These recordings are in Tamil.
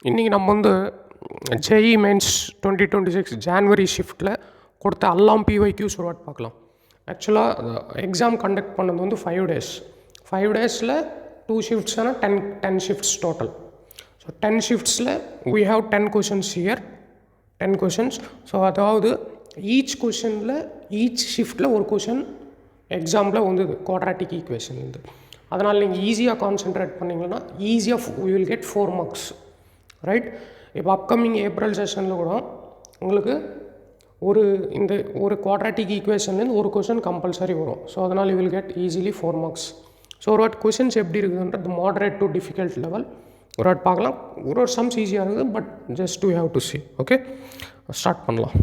இன்றைக்கி நம்ம வந்து JEE Mains 2026 ஜான்வரி ஷிஃப்ட்டில் கொடுத்த எல்லாம் PYQs ஒரு வாட்டி பார்க்கலாம். ஆக்சுவலாக எக்ஸாம் கண்டக்ட் பண்ணது வந்து 5 days. 5 daysல 2 shifts-ஆன 10 shifts total. ஸோ 10 shifts-ல we have 10 questions here, 10 questions. So அதாவது ஈச் கொஷனில் ஈச் ஷிஃப்ட்டில் ஒரு கொஷின் எக்ஸாம்பிள் வந்து குவாட்ராட்டிக் ஈக்குவேஷன் வந்து அதனால் நீங்கள் ஈஸியாக கான்சென்ட்ரேட் பண்ணிங்கன்னா ஈஸியாக we will get 4 marks, right. இப்போ அப்கமிங் ஏப்ரல் செஷனில் கூட உங்களுக்கு ஒரு குவாட்ராட்டிக் ஈக்குவேஷன்லேருந்து ஒரு கொஷின் கம்பல்சரி வரும். ஸோ அதனால் you will get easily 4 marks. So ஒரு வாட் கொஷின்ஸ் எப்படி இருக்குதுன்றது மாடரேட் டு டிஃபிகல்ட் லெவல் ஒரு வாட் பார்க்கலாம். ஒரு சம்ஸ் ஈஸியாக இருக்குது, but just to have to see. Okay, start பண்ணலாம்.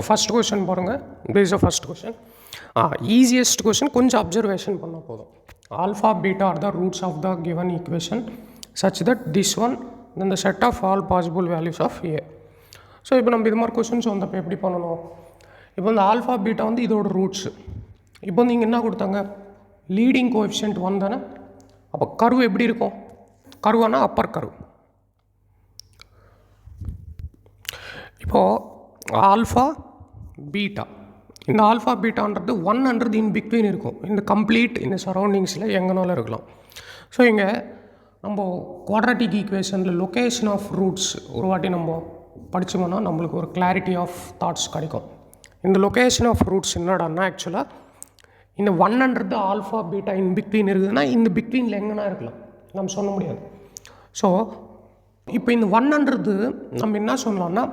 ஃபஸ்ட் கொஷின் பாருங்கள். This is first question. Easiest question கொஞ்சம் அப்சர்வேஷன் பண்ணால் போதும். Alpha beta are the roots of the given equation such that this one then the set of all possible values of a. So இப்போ நம்ம இது மாதிரி கொஷின்ஸ் வந்தப்போ எப்படி பண்ணணும்? இப்போ இந்த ஆல்ஃபா பீட்டா வந்து இதோட ரூட்ஸு. இப்போ வந்து இங்கே என்ன கொடுத்தாங்க? லீடிங் கோஎஃபிஷியன்ட் 1 தானே. அப்போ கர்வ் எப்படி இருக்கும்? கர்வானா அப்பர் கர்வ். இப்போது ஆல்ஃபா பீட்டா, இந்த ஆல்ஃபா பீட்டான்றது 100 இன் பிட்வீன் இருக்கும். இந்த கம்ப்ளீட் இந்த சரௌண்டிங்ஸில் எங்கனாலும் இருக்கலாம். ஸோ இங்கே நம்ம குவாட்ராட்டிக் ஈக்குவேஷனில் லொக்கேஷன் ஆஃப் ரூட்ஸ் ஒரு வாட்டி நம்ம படித்தோம்னா நம்மளுக்கு ஒரு கிளாரிட்டி ஆஃப் தாட்ஸ் கிடைக்கும். இந்த லொக்கேஷன் ஆஃப் ரூட்ஸ் என்னடான்னா ஆக்சுவலாக இந்த 100 ஆல்ஃபா பீட்டா இன் பிட்வீன் இருக்குதுன்னா இந்த பிட்வீனில் எங்கன்னா இருக்கலாம், நம்ம சொல்ல முடியாது. ஸோ இப்போ இந்த 100 நம்ம என்ன சொல்லலாம்னா,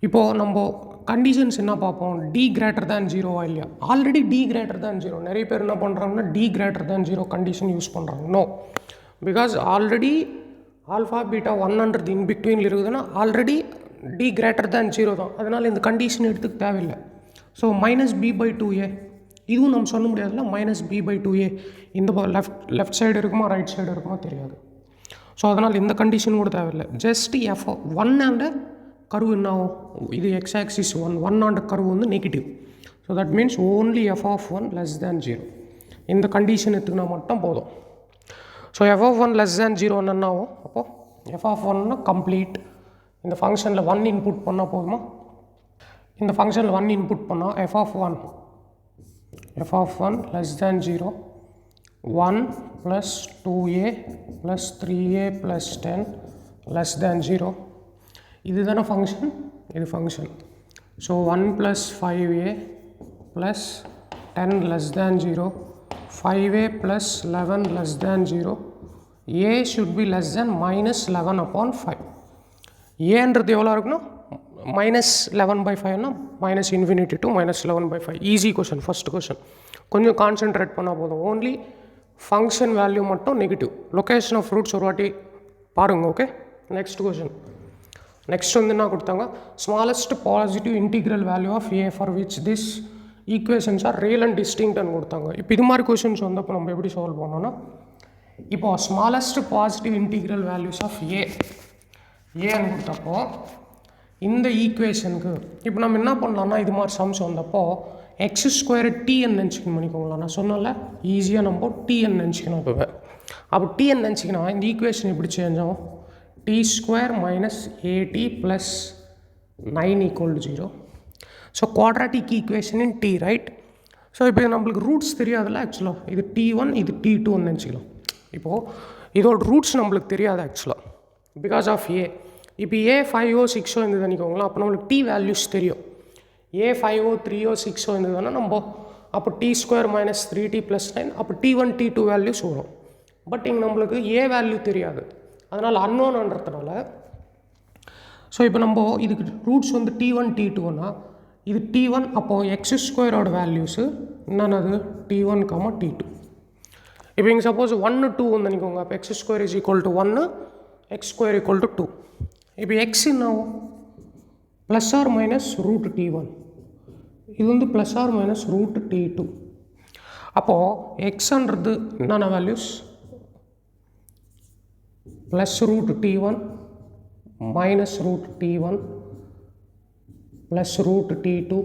இப்போது நம்ம கண்டிஷன்ஸ் என்ன பார்ப்போம்? டி கிரேட்டர் தேன் 0 இல்லையா? Already D greater than 0. நிறைய பேர் என்ன பண்ணுறாங்கன்னா D greater than 0 condition use பண்ணுறாங்க. No, because already alpha beta 100 in பிட்வீனில் இருக்குதுன்னா ஆல்ரெடி டி கிரேட்டர் தேன் 0 தான். அதனால் இந்த கண்டிஷன் எடுத்துக்க தேவையில்லை. ஸோ -b/2a இதுவும் நம்ம சொல்ல முடியாதுல்ல. -b/2a இந்த லெஃப்ட் சைடு இருக்குமா ரைட் சைடு இருக்குமா தெரியாது. ஸோ அதனால் இந்த கண்டிஷன் கூட தேவையில்லை. ஜஸ்ட் f1 அண்ட் கர்வ் என்ன ஆகும்? இது x axis 1 ஆண்ட கர்வ் வந்து negative. So that means only f(1) less than 0 இந்த கண்டிஷன் எடுத்துக்கினா மட்டும் போதும். ஸோ f(1) less than 0 என்ன ஆகும்? அப்போது f(1) கம்ப்ளீட். இந்த ஃபங்க்ஷனில் 1 இன்புட் பண்ணால் போதுமா? இந்த ஃபங்க்ஷனில் 1 இன்புட் பண்ணால் f(1) less than 0 1 plus 2a plus 3a plus 10 less than 0. இது தானே ஃபங்க்ஷன், இது function. So 1 plus 5a plus 10 less than 0, 5a plus 11 less than 0, a should be less than -11/5. ஏன்றது எவ்வளோ இருக்குன்னா -11/5னா -infinity to -11/5. Easy question, first question. கொஞ்சம் கான்சென்ட்ரேட் பண்ணால் போதும். ஓன்லி ஃபங்க்ஷன் வேல்யூ மட்டும் நெகட்டிவ். லொக்கேஷன் ஆஃப் ரூட்ஸ் ஒரு வாட்டி பாருங்கள். Okay, next question. நெக்ஸ்ட் வந்து என்ன கொடுத்தாங்க? Smallest positive integral value of A for which this equations are real and டிஸ்டிங்க்ட்னு கொடுத்தாங்க. இப்போ இது மாதிரி கொஷின்ஸ் வந்தப்போ நம்ம எப்படி சால்வ் பண்ணோன்னா, இப்போ smallest positive integral values of ஏன்னு கொடுத்தப்போ இந்த ஈக்குவேஷனுக்கு இப்போ நம்ம என்ன பண்ணலாம்னா, இது மாதிரி சம்ஸ் வந்தப்போ x² tn நினச்சிக்கணும் பண்ணிக்கோங்களா. நான் சொன்னால ஈஸியாக நம்ம tn நினச்சிக்கணும். அப்போ tn நினச்சிக்கினா இந்த ஈக்குவேஷன் எப்படி சேஞ்ச் ஆகும்? t² - at plus 9 = 0. So quadratic equation in t, right. So இப்போ நம்மளுக்கு ரூட்ஸ் தெரியாதுல்ல. ஆக்சுவலாக இது t1 இது t2ன்னு நினச்சிக்கலாம். இப்போது இதோட ரூட்ஸ் நம்மளுக்கு தெரியாது ஆக்சுவலாக பிகாஸ் ஆஃப் a. இப்போ a 5o 6o இருந்தது நினைக்கோங்களா. அப்போ நம்மளுக்கு t வேல்யூஸ் தெரியும். a 5o 3o 6o இருந்ததுன்னா நம்ம அப்போ t² - 3t plus 9 அப்போ t1 t2 வேல்யூஸ் வரும். பட் இங்கே நம்மளுக்கு a வேல்யூ தெரியாது, அதனால் அன்னோன்றதுனால. ஸோ இப்போ நம்ம இதுக்கு ரூட்ஸ் வந்து t1 t2னா இது t1. அப்போது x² வேல்யூஸு என்னென்னது? t1, t2. இப்போ இங்கே சப்போஸ் 1 2 வந்து நினைக்கோங்க. அப்போ x² = 1, x² = 2. இப்போ x என்ன ஆகும்? ±√t1. இது வந்து ±√t2. அப்போது எக்ஸ்ன்றது என்னென்ன values? +√t1 -√t1 +√t2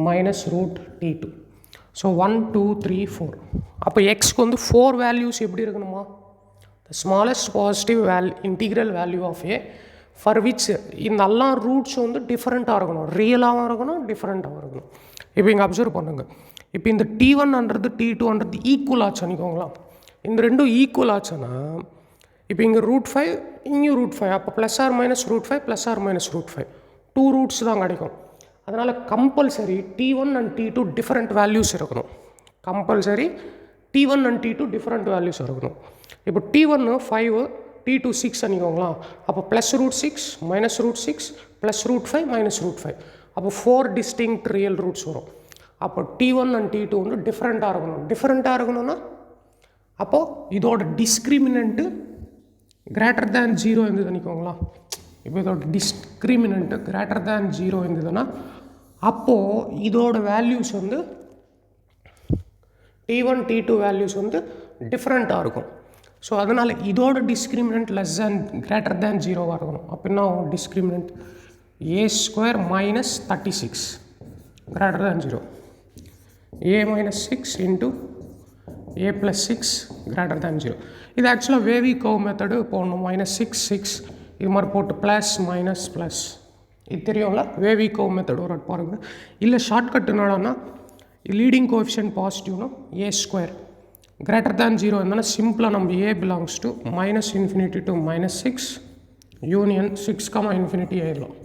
-√t2. So 1 2 3 4. அப்போ எக்ஸ்க்கு வந்து 4 வேல்யூஸ் எப்படி இருக்கணுமா? smallest positive integral value of a for which இதெல்லாம் ரூட்ஸ் வந்து டிஃப்ரெண்ட்டாக இருக்கணும், ரியலாகவும் இருக்கணும், டிஃப்ரெண்ட்டாகவும் இருக்கணும். இப்போ இங்கே அப்சர்வ் பண்ணுங்கள். இப்போ இந்த T1 T2 ஈக்குவல் ஆச்சு அன்னிக்கோங்களா. இந்த ரெண்டும் ஈக்குவல் ஆச்சுன்னா இப்போ இங்கே √5 இங்கேயும் √5, அப்போ +or-√5 +or-√5 2 ரூட்ஸ் தான் கிடைக்கும். அதனால் compulsory T1 and T2 different values இருக்கணும். Compulsory T1 and T2 different values இருக்கணும். இப்போ T1 5 T2 6 அன்னிக்கோங்களா. அப்போ +√6 -√6 +√5 -√5 அப்போ 4 டிஸ்டிங்க்ட் ரியல் ரூட்ஸ் வரும். அப்போ T1 and T2 வந்து டிஃப்ரெண்ட்டாக இருக்கணும். டிஃப்ரெண்ட்டாக இருக்கணும்னா அப்போது இதோட டிஸ்கிரிமினண்ட்டு கிரேட்டர் தேன் 0 இருந்தது அன்னிக்கோங்களா. இப்போ இதோட டிஸ்கிரிமினண்ட்டு கிரேட்டர் தேன் 0 இருந்ததுன்னா அப்போது இதோட வேல்யூஸ் வந்து T1 T2 வேல்யூஸ் வந்து டிஃப்ரெண்ட்டாக இருக்கும். ஸோ அதனால் இதோட டிஸ்கிரிமினண்ட் கிரேட்டர் தேன் 0 இருக்கணும். அப்படின்னா discriminant a² -36 greater than 0, a-6 into a+6 greater than 0. இது ஆக்சுவலாக வேவி கர்வ் மெத்தடு போடணும். -6 இது மாதிரி போட்டு +- இது தெரியும்ல, வேவி கர்வ் மெத்தடு ஒரு பாருங்கள். இல்லை ஷார்ட்கட் என்னடான்னா லீடிங் கோஎஃபிஷியன்ட் பாசிட்டிவ்னா a² கிரேட்டர் தேன் 0 இருந்தால் சிம்பிளாக நம்ம a belongs to -∞ to -6 union 6, எழுதலாம்.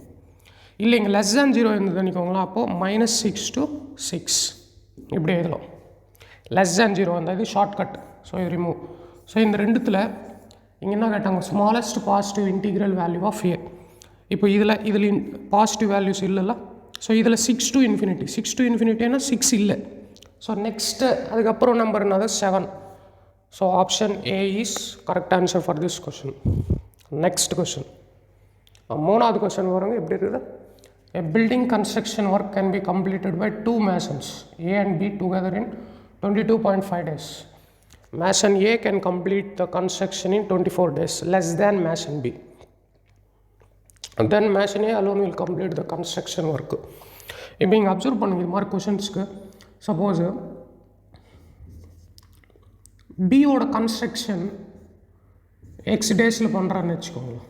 இல்லை இங்கே <0 இருந்தது நினைக்கோங்களா. அப்போது -6 to 6 இப்படி எழுதலாம். <0 வந்தால் இது ஷார்ட்கட். ஸோ இது ரிமூவ். ஸோ இந்த ரெண்டுத்தில் இங்கே என்ன கேட்டாங்க, smallest positive integral value of a. இப்போ இதில் பாசிட்டிவ் வேல்யூஸ் இல்லைல்ல. ஸோ இதில் 6 to ∞, 6 to ∞ 6 இல்லை. ஸோ நெக்ஸ்ட்டு அதுக்கப்புறம் நம்பர் என்னது 7. So option A is correct answer for this question. Next question, மூணாவது கொஷின் வருங்க. எப்படி இருக்குது? A building construction work can be completed by 2 masons A and B together in 22.5 days. Mason A can complete the construction in 24 days less than Mason B. And then Mason A alone will complete the construction work. இப்போ இங்கே அப்சர்வ் பண்ணுங்க இது மாதிரி கொஷின்ஸ்க்கு. சப்போஸ் பியோட கன்ஸ்ட்ரக்ஷன் X டேஸில் பண்ணுறான்னு வச்சுக்கோங்களேன்.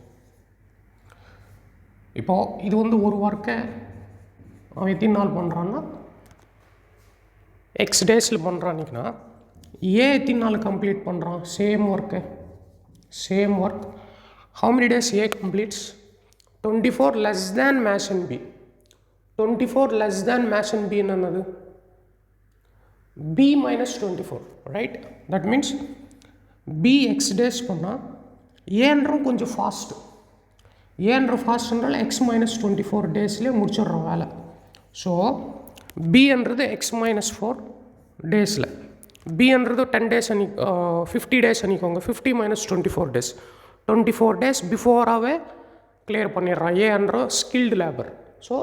இப்போது இது வந்து ஒரு ஒர்க்கை அவன் எத்தனை நாள் பண்ணுறான்னா X டேஸில் பண்ணுறான்னிங்கன்னா ஏ எத்தனை நாள் கம்ப்ளீட் பண்ணுறான் same work. How many days A completes? 24 less than Mason B. 24 less than Mason B என்னது? B -24, right? That means B X days பண்ணால் ஏன்றும் கொஞ்சம் ஃபாஸ்ட்டு. ஏன்ற ஃபாஸ்ட்ன்றால் X -24 டேஸ்லேயே முடிச்சிடுறோம் வேலை. ஸோ பின்றது X -4 டேஸில், பின்றது 10 டேஸ் 50 டேஸ் அன்னிக்கோங்க. 50 -24 டேஸ், 24 டேஸ் பிஃபோராகவே கிளியர் பண்ணிடுறான் ஏன்ற skilled labour. So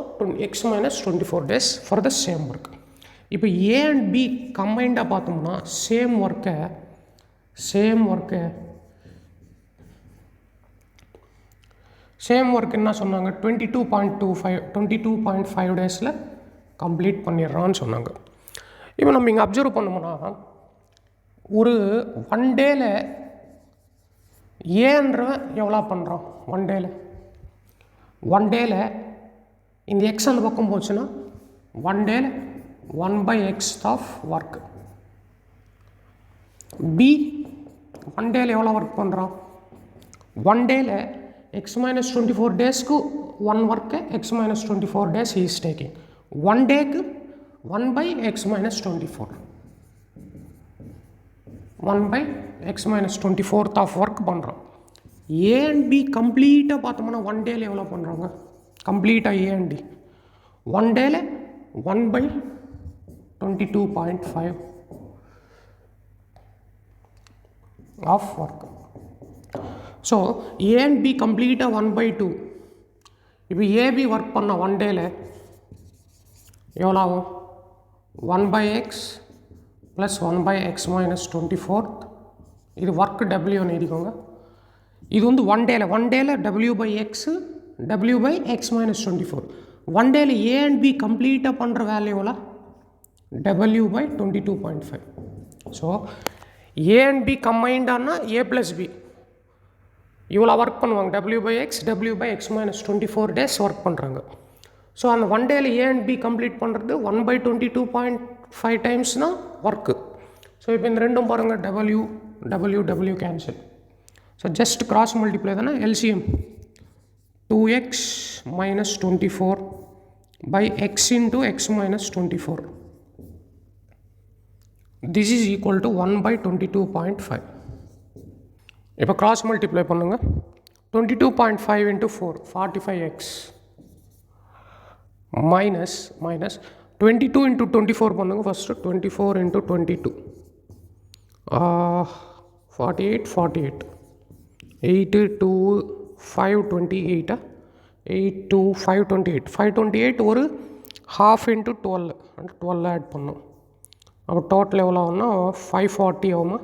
X -24 days for the same work. இப்போ ஏ அண்ட் பி கம்பைண்டாக பார்த்தோம்னா சேம் ஒர்க்கை என்ன சொன்னாங்க? 22.5 டேஸில் கம்ப்ளீட் பண்ணிடுறான்னு சொன்னாங்க. இப்போ நம்ம இங்கே அப்சர்வ் பண்ணோம்னா ஒரு 1 டேயில் ஏன்றவன் எவ்வளோ பண்ணுறான்? 1 டேயில் இந்த எக்ஸ் அந்த பக்கம் போச்சுன்னா 1 டேயில் 1/x ஆஃப் ஒர்க். பி 1 டேயில் எவ்வளோ ஒர்க் பண்ணுறான்? 1 டேயில் X -24 டேஸ்க்கு 1 ஒர்க்கு X -24 டேஸ் இஸ் டேக்கிங். 1 டேக்கு 1/x -24 1/x -24 ஆஃப் ஒர்க் பண்ணுறான். ஏ அண்ட் பி கம்ப்ளீட்டாக பார்த்தோம்னா 1 டேயில் எவ்வளோ பண்ணுறாங்க? கம்ப்ளீட்டாக ஏ அண்ட் டி 1 டேயில் 1/22.5 of work. So A and B கம்ப்ளீட்டாக 1/2. இப்போ ஏபி ஒர்க் பண்ண 1 டேயில் எவ்வளோ ஆகும்? 1/x + 1/x -24. இது ஒர்க் டபிள்யூன்னு எழுதிக்கோங்க. இது வந்து 1 டேயில் W/X W/x -24. 1 டேயில் ஏ அண்ட் பி கம்ப்ளீட்டாக பண்ணுற வேல்யூ எவ்வளோ? W/22.5. So A and B கம்பைண்டானா A + B, இவ்வளோ ஒர்க் பண்ணுவாங்க, w by x minus 24 days work பண்ணுறாங்க. ஸோ அந்த 1 டேயில் ஏ அண்ட் பி கம்ப்ளீட் பண்ணுறது 1/22.5 டைம்ஸ்னால் ஒர்க்கு. ஸோ இப்போ இந்த ரெண்டும் பாருங்கள், w cancel. So just cross multiply தானே, LCM 2x minus 24 by x into x minus 24. This is equal to 1/22.5. இப்போ கிராஸ் மல்டிப்ளை பண்ணுங்க, 22.5 into 4 45x minus 22 into 24 பண்ணுங்க ஃபஸ்ட்டு, 24 into 22 48 8 2 5 28 8 2 5 28 ஒரு half into 12 ஆட் பண்ணும். அப்போ டோட்டல் எவ்வளோ ஆகும்னா 540 ஆகுமா,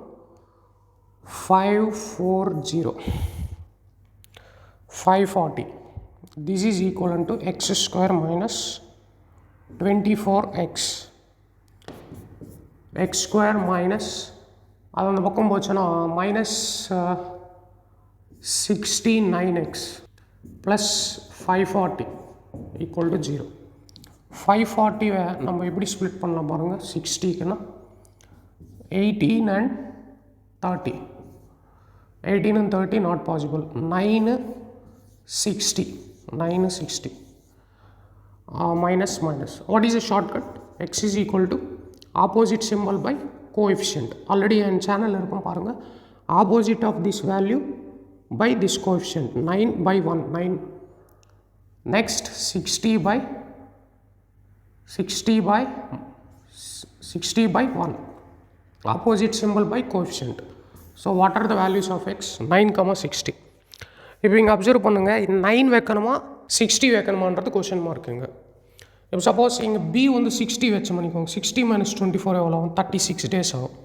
540. This is equivalent to x square minus 24x. x square minus அது அந்த பக்கம் போச்சுன்னா minus 69x plus 540 equal to 0. 540 நம்ம எப்படி ஸ்ப்ளிட் பண்ணலாம் பாருங்கள், 60க்குன்னா 18 and 30. 18 and 30 not possible. 9 60 minus. What is a shortcut? X is equal to opposite symbol by coefficient. Already in channel இருக்கும் பாருங்க, opposite of this value by this coefficient. 9 by 1 9. Next 60 by 1. Opposite symbol by coefficient. So what are the values of x? 9, 60. இப்போ இங்கே அப்சர்வ் பண்ணுங்கள், 9 வைக்கணுமா 60 வைக்கணுமான்றது கொஷின் மார்க்குங்க. இப்போ சப்போஸ் இங்கே பி வந்து 60 வச்சு பண்ணிக்கோங்க, 60 minus 24 எவ்வளோ ஆகும், 36 days ஆகும்.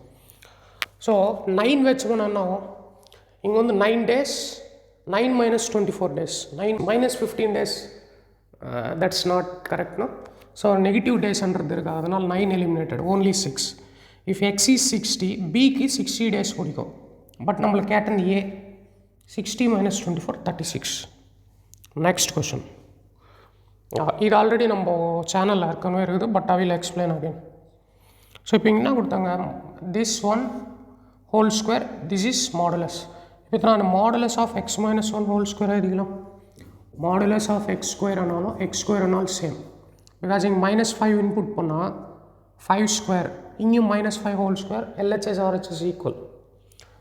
ஸோ 9 வச்சோம்னா என்ன ஆகும், இங்கே வந்து 9 days, 9 minus 24 days, 9 minus 15 days, that's not கரெக்ட்னா. ஸோ நெகட்டிவ் டேஸ்ன்றது இருக்குது, அதனால் 9 eliminated, only 6. If X is 60, பிக்கு 60 days பிடிக்கும். பட் நம்மளுக்கு கேட்டது ஏ, 60 minus 24 36. நெக்ஸ்ட் கொஷின், இது ஆல்ரெடி நம்ம சேனலில் ஏற்கனவே இருக்குது, but I will explain again. So இப்போ என்ன கொடுத்தாங்க, this one whole square, this is modulus. இப்போ நான் modulus of x minus 1 whole square எழுதிக்கலாம். மாடுலஸ் ஆஃப் எக்ஸ் ஸ்கொயர் ஆனாலும் எக்ஸ் ஸ்கொயர் ஆனாலும் சேம், பிகாஸ் இங்கே -5 இன்புட் பண்ணால் 5 ஸ்கொயர், இங்கேயும் -5 whole square, LHS RHS equal.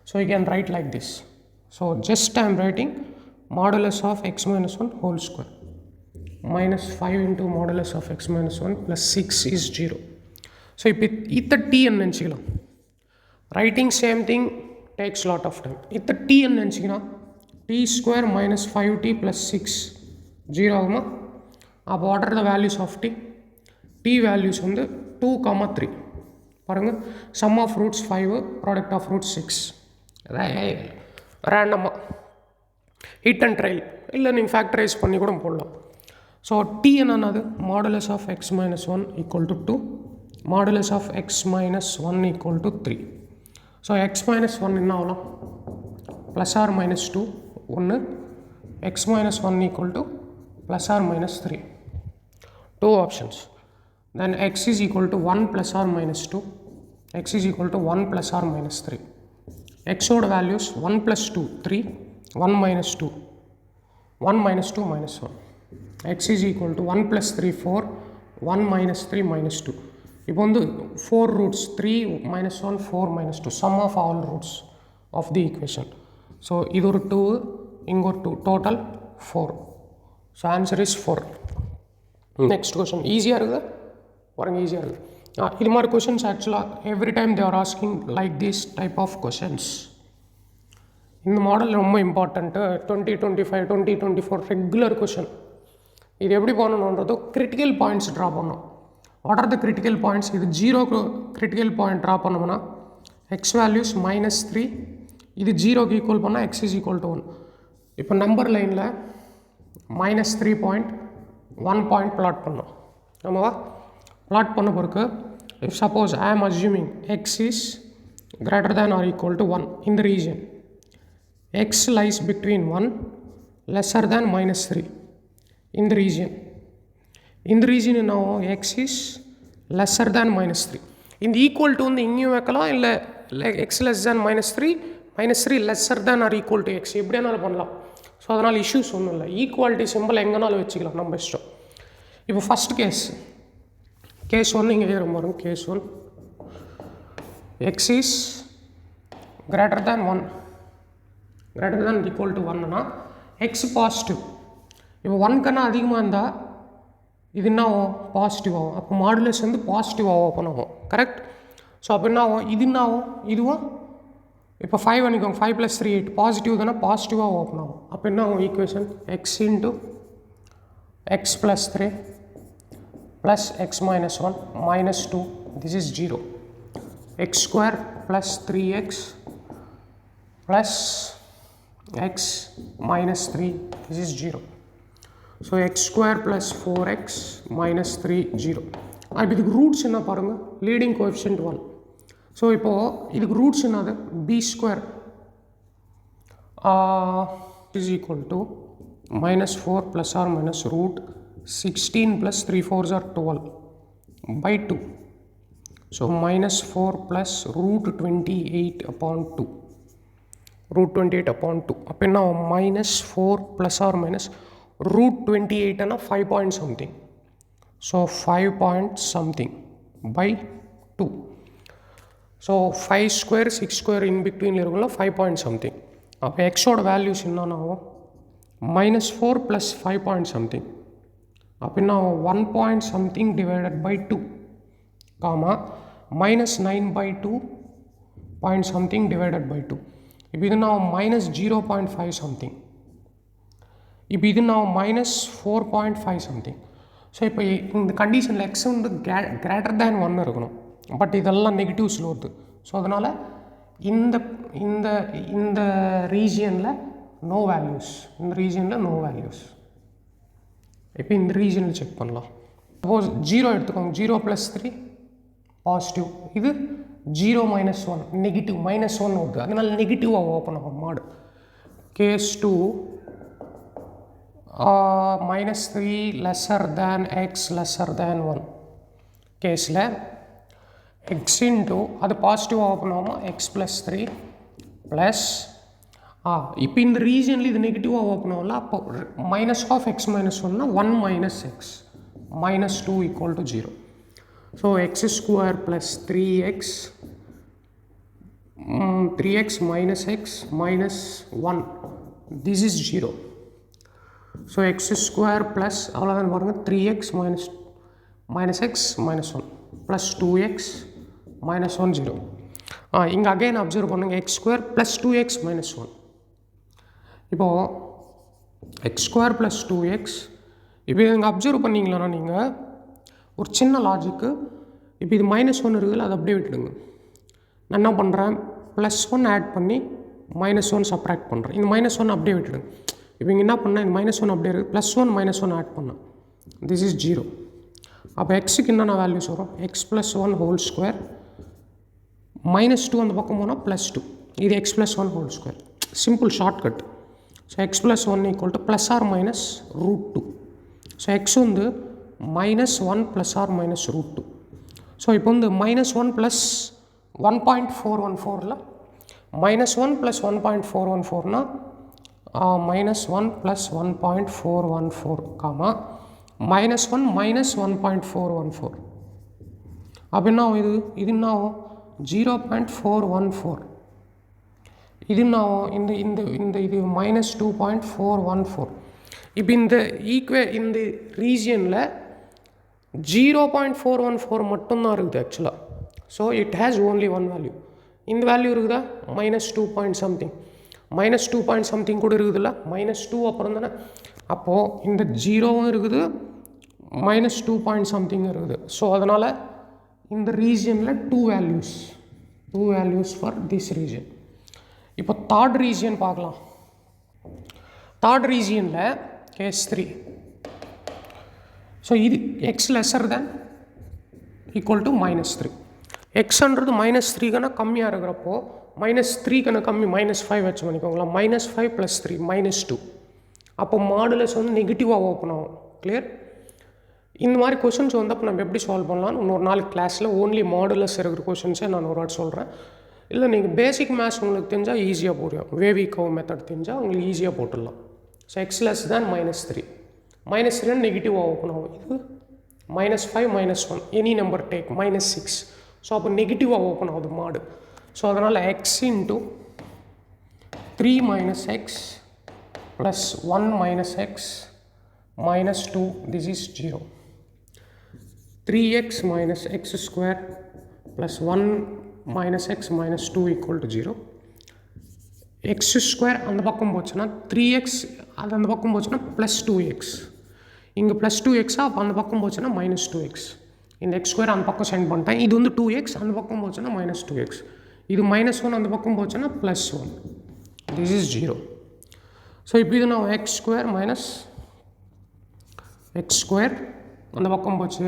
So you can write like this. So just I am writing modulus of x minus 1 whole square. -5 into modulus of x minus 1 plus 6 is 0. So if it t and நினச்சிக்கலாம், writing same thing takes lot of time. If the t and நினச்சிங்கன்னா t square minus 5t plus 6 0 ஆகுமா. அப்போ what are the values of t? t values வந்து 2, 3 பாருங்கள். sum of roots 5, product of roots 6. ரேண்டமாக ஹிட் அண்ட் ட்ரைல் இல்லை நீங்கள் ஃபேக்டரைஸ் பண்ணி கூட போடலாம். ஸோ டி என்னது, modulus of x minus 1 equal to 2, modulus of x minus 1 equal to 3. So x minus 1 என்ன ஆகலாம், plus or minus 2 1, x minus 1 equal to plus or minus 3. 2 options. Then x is equal to 1 plus or minus 2, x is equal to 1 plus or minus 3. x ஓட values 1 plus 2 3, 1 minus 2, 1 minus 2 minus 1. x is equal to 1 plus 3 4, 1 minus 3 minus 2. இப்போ வந்து 4 roots, 3 minus 1 4 minus 2, sum of all roots of the equation. So இது ஒரு 2, இங்கே ஒரு 2, total 4. So answer is 4. Next question, ஈஸியாக இருக்குது பாருங்க, ஈஸியாக இருக்குது. இது மாதிரி கொஷின்ஸ் ஆக்சுவலாக every time they are asking like this type of questions. இந்த மாடல் ரொம்ப இம்பார்ட்டண்ட்டு. 2025 2024 regular question. இது எப்படி பண்ணணுன்றது கிரிட்டிக்கல் பாயிண்ட்ஸ் ட்ரா பண்ணணும். What are the critical points? இது 0க்கு கிரிட்டிக்கல் பாயிண்ட் ட்ரா பண்ணோம்னா எக்ஸ் வேல்யூஸ் -3, இது 0க்கு ஈக்குவல் பண்ணால் எக்ஸ் இஸ் ஈக்குவல் டு 1. இப்போ நம்பர் லைனில் -3 பாயிண்ட் 1 பாயிண்ட் பிளாட் பண்ணோம். ஆமாவா? plot பண்ண பிறகு if suppose I am assuming x is greater than or equal to 1 in the region, x lies between 1 lesser than minus 3 in the region. In the region now x is lesser than minus 3. In the equal to வந்து இங்கேயும் வைக்கலாம் இல்லை x less than minus 3 lesser than or equal to x எப்படியானாலும் பண்ணலாம். ஸோ அதனால் இஷ்யூஸ் ஒன்றும் இல்லை. ஈக்குவாலிட்டி சிம்பிள் எங்கேனாலும் வச்சுக்கலாம், நம்ம இஷ்டம். இப்போ ஃபஸ்ட் கேஸ் 1 இங்கே ஏறும் பாருங்க. Case 1 x is greater than 1 greater than equal to 1னா x positive. இப்போ 1 அதிகமாக இருந்தால் இது என்ன ஆகும்? பாசிட்டிவ் ஆகும். அப்போ மாடுலஸ் வந்து பாசிட்டிவாக ஓப்பன் ஆகும். கரெக்ட். ஸோ அப்போ என்ன ஆகும்? இது என்ன ஆகும்? இதுவும் இப்போ 5 அன்றைக்கோங்க 5 + 3 8 பாசிட்டிவ் தானே, பாசிட்டிவாக ஓப்பன் ஆகும். அப்போ என்ன ஆகும்? Equation x into x + 3 plus x minus 1 minus 2, this is 0. X square plus 3x plus x minus 3, this is 0. So x square plus 4x minus 3, 0. இப்போ இதுக்கு ரூட்ஸ் என்ன பாருங்கள், லீடிங் கோஎஃபிஷியன்ட் 1. ஸோ இப்போது இதுக்கு ரூட்ஸ் என்னது? b square is equal to minus 4 plus or minus root 16 plus 3 4s are 12 by 2. So minus 4 plus root 28 upon 2. Root 28 upon 2. அப்போ என்ன minus 4 plus or minus root 28 and 5 point something. So 5 point something by 2. So 5 square 6 square in between இருக்குல்ல 5 point something. அப்போ எக்ஸோட வேல்யூஸ் என்னன்னா minus 4 plus 5 point something. அப்போ என்ன 1 point something divided by 2 comma minus 9 by 2 point something divided by 2. இப்போ இது நான் minus 0.5 something. இப்போ இது நான் minus 4.5 something. ஸோ இப்போ இந்த கண்டிஷனில் எக்ஸ் வந்து கிரேட்டர் தேன் 1 இருக்கணும். பட் இதெல்லாம் நெகட்டிவ்ஸில் வருது. ஸோ அதனால் இந்த இந்த இந்த ரீஜியனில் நோ வேல்யூஸ். இந்த ரீஜியனில் நோ வேல்யூஸ். இப்போ இந்த ரீஜனில் செக் பண்ணலாம். சப்போஸ் 0 எடுத்துக்கோங்க. 0 + 3 பாசிட்டிவ். இது 0 - 1 நெகட்டிவ் -1 வருது. அதனால் நெகட்டிவாக ஓப்பன் ஆகும் மாடு. Case 2 -3 lesser than x lesser than 1 கேஸில் x into அது பாசிட்டிவாக ஓப்பன் ஆகுமா x + 3 ப்ளஸ் இப்போ இந்த ரீஜனில் இது நெகட்டிவாக ஓப்பன் ஆகல. அப்போ minus of x minus 1னா 1 minus x minus 2 equal to 0. So x square plus 3x minus x minus 1, this is 0. So x square plus அவ்வளோதான் பாருங்கள் 3x minus x minus 1 plus 2x minus 1, 0. இங்கே அகைன் அப்சர்வ் பண்ணுங்கள். x square plus 2x minus 1. இப்போது x square plus 2x. இப்போ இங்கே அப்சர்வ் பண்ணிங்களா நீங்கள் ஒரு சின்ன லாஜிக்கு. இப்போ இது -1 இருக்குதுல்ல, அதை அப்படியே விட்டுடுங்க. நான் என்ன பண்ணுறேன், +1 ஆட் பண்ணி -1 சப்ராக்ட் பண்ணுறேன். இந்த -1 அப்படியே விட்டுடுங்க. இப்போ இங்கே என்ன பண்ணால் இந்த -1 அப்படியே இருக்குது. +1 -1 ஆட் பண்ணேன், திஸ் இஸ் 0. அப்போ எக்ஸுக்கு என்னென்ன வேல்யூஸ் வரும்? x + 1 ஹோல் ஸ்கொயர் -2 அந்த பக்கம் போனால் +2. இது x + 1 whole square. Simple shortcut. So x + 1 equal to plus or minus √2. So x வந்து -1 ப்ளஸ் ஆர் மைனஸ் √2. ஸோ இப்போ வந்து -1 ப்ளஸ் 1.414ல் -1 ப்ளஸ் 1.414னா -1 ப்ளஸ் 1.414 காமா -1 மைனஸ் 1.414. அப்போ என்ன ஆகும்? இது என்ன ஆகும்? 0.414. இது என்ன ஆகும்? இந்த இது -2.414. இப்போ இந்த ரீஜியனில் 0.414 மட்டும்தான் இருக்குது ஆக்சுவலாக. So it has only one value. இந்த வேல்யூ இருக்குதா -2 பாயிண்ட் சம்திங், -2 பாயிண்ட் சம்திங் கூட இருக்குதுல்ல, -2 அப்புறம் தானே. அப்போது இந்த 0வும் இருக்குது, -2 பாயிண்ட் சம்திங் இருக்குது. ஸோ அதனால் இந்த ரீஜியனில் 2 வேல்யூஸ் ஃபார் திஸ் ரீஜியன். இப்போ தேர்ட் ரீஜியன் பார்க்கலாம். தேர்ட் ரீஜியனில் கேஸ் 3. ஸோ இது x lesser than equal to -3. எக்ஸ்ன்றது -3 கணா கம்மியாக இருக்கிறப்போ -3 கணா கம்மி -5 வச்சு பண்ணிக்கோங்களா. -5 + 3 -2. அப்போ மாடுலஸ் வந்து நெகட்டிவாக ஓப்பன் ஆகும். கிளியர். இந்த மாதிரி கொஷின்ஸ் வந்தப்போ நம்ம எப்படி சால்வ் பண்ணலாம்னு இன்னொரு நாள் கிளாஸில் ஓன்லி மாடுலஸ் இருக்கிற கொஷின்ஸை நான் ஒரு வாட்டி சொல்கிறேன். இல்லை நீங்கள் பேசிக் மேத்ஸ் உங்களுக்கு தெரிஞ்சால் ஈஸியாக போடுவோம். வேவி கவ் மெத்தட் தெரிஞ்சால் உங்களுக்கு ஈஸியாக போட்டுடலாம். ஸோ எக்ஸ் லெஸ் தேன் -3 -3 நெகட்டிவாக ஓப்பன் ஆகும். இது -5 -1 எனி நம்பர் டேக் -6. ஸோ அப்போ நெகட்டிவாக ஓப்பன் ஆகுது மாடு. ஸோ அதனால் X into 3 - x plus 1 - x -2 this is 0. 3x - x square plus 1 - x -2 equal to 0. x square அந்த பக்கம் போச்சுன்னா 3x அது அந்த பக்கம் போச்சுன்னா +2x. இங்கே +2x அப்போ அந்த பக்கம் போச்சுன்னா -2x. இந்த x ஸ்கொயர் அந்த பக்கம் சென்ட் பண்ணிட்டேன். இது வந்து 2x அந்த பக்கம் போச்சுன்னா -2x. இது -1 அந்த பக்கம் போச்சுன்னா +1. this is 0. ஸோ இப்போ இது நான் x square minus x square அந்த பக்கம் போச்சு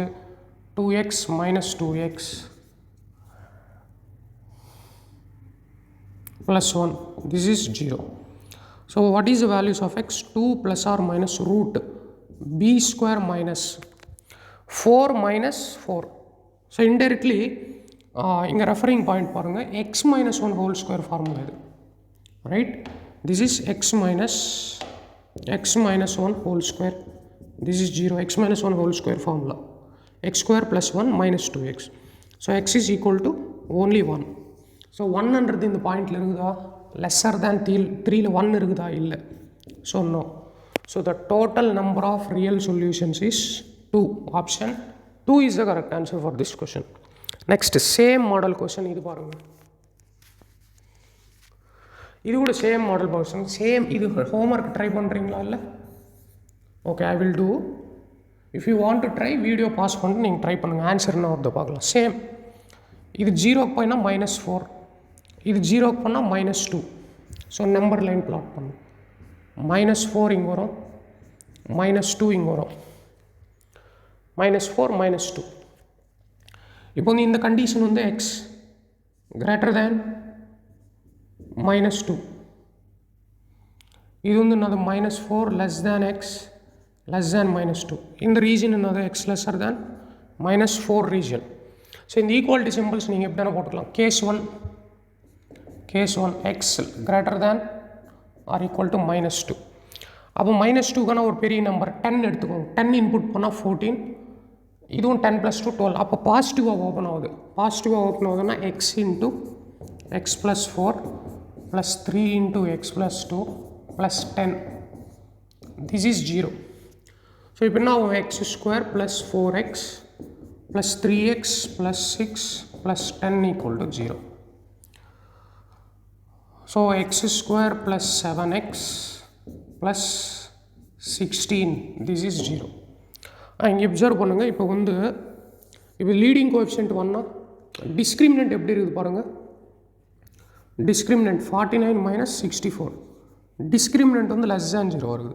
2x - 2x plus 1. this is 0. So what is the values of x? 2 + or minus root b square minus 4 minus 4. So indirectly இங்கே ரெஃபரிங் பாயிண்ட் பாருங்கள், x - 1 ஹோல் ஸ்கொயர் ஃபார்முலா இது, right. this is x minus 1 whole square. this is 0. x - 1 whole square formula. x square plus 1 minus 2x. so x is equal to only 1. so 1ன்றது இந்த பாயிண்டில் இருக்குதா? lesser than 3ல 1 இருக்குதா? இல்லை. so no. so the total number of real solutions is 2. option 2 is the correct answer for this question. next same model question இது பாருங்கள். இது கூட சேம் மாடல் கொஷின். சேம் இது ஹோம்ஒர்க் ட்ரை பண்ணுறீங்களா? இல்லை. Okay, I will do. If you want to try video pass பண்ணிட்டு நீங்கள் ட்ரை பண்ணுங்கள். ஆன்சர் என்ன வருது பார்க்கலாம். சேம். இது 0க்கு போயினா -4, இது 0க்கு போனால் -2. ஸோ நம்பர் லைன் பிளாட் பண்ணும். -4 இங்கே வரும், -2 இங்கே வரும், -4 -2. இப்போ வந்து இந்த கண்டிஷன் வந்து x greater than -2. இது வந்து என்னது -4 less than x less than -2. இந்த ரீஜன் என்னது x lesser than -4 region. So இந்த ஈக்குவாலிட்டி சிம்பிள்ஸ் நீங்கள் எப்படி தானே போட்டுக்கலாம். Case one x greater than or equal to -2. அப்போ -2க்கான ஒரு பெரிய நம்பர் 10 எடுத்துக்கோங்க. 10 இன்புட் பண்ணால் 14, இதுவும் 10 + 2 12. அப்போ பாசிட்டிவாக ஓப்பன் ஆகுது. பாசிட்டிவாக ஓப்பன் ஆகுதுன்னா x into x + 4 plus 3 into x plus 2 plus 10. this is 0. so இப்போ now x square plus 4x plus 3x plus 6 plus 10 equal to 0. so x square plus 7x plus 16, this is 0. இங்கே அப்சர்வ் பண்ணுங்கள். இப்போ வந்து இப்போ லீடிங் கோஎஃபிஷியன்ட் 1னா டிஸ்கிரிமினன்ட் எப்படி இருக்குது பாருங்கள். discriminant 49 - 64. discriminant வந்து less than 0 வருது.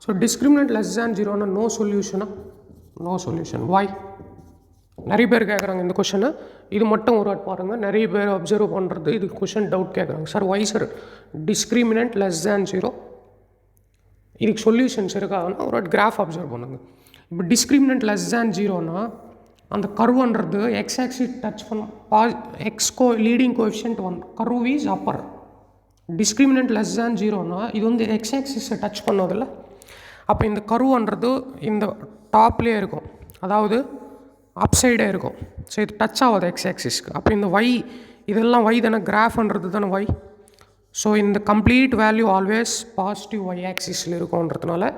ஸோ discriminant less than 0னா நோ சொல்யூஷனா? No solution. வாய்? நிறைய பேர் கேட்குறாங்க இந்த கொஷனை. இது மட்டும் ஒரு வாட் பாருங்கள். நிறைய பேர் அப்சர்வ் பண்ணுறது இது கொஷின் டவுட் கேட்குறாங்க. Sir why sir discriminant less than 0 இதுக்கு சொல்யூஷன்ஸ் இருக்காங்கன்னா ஒரு வாட் கிராஃப் அப்சர்வ் பண்ணுங்கள். இப்போ discriminant less than 0னா அந்த கர்வுன்றது எக்ஸ் ஆக்சிஸ் டச் பண்ணும். Leading coefficient 1 curve is upper. Discriminant less than 0னா இது வந்து எக்ஸ் ஆக்சிஸை டச் பண்ணதில்ல. அப்போ இந்த கர்வுன்றது இந்த டாப்லேயே இருக்கும், அதாவது அப் சைடே இருக்கும். ஸோ இது டச் ஆகாது எக்ஸ் ஆக்சிஸ்க்கு. அப்போ இந்த ஒய் இதெல்லாம் ஒய் தானே, கிராஃப்ன்றது தானே ஒய். ஸோ இந்த complete value always positive Y ஆக்சிஸில் இருக்கும்ன்றதுனால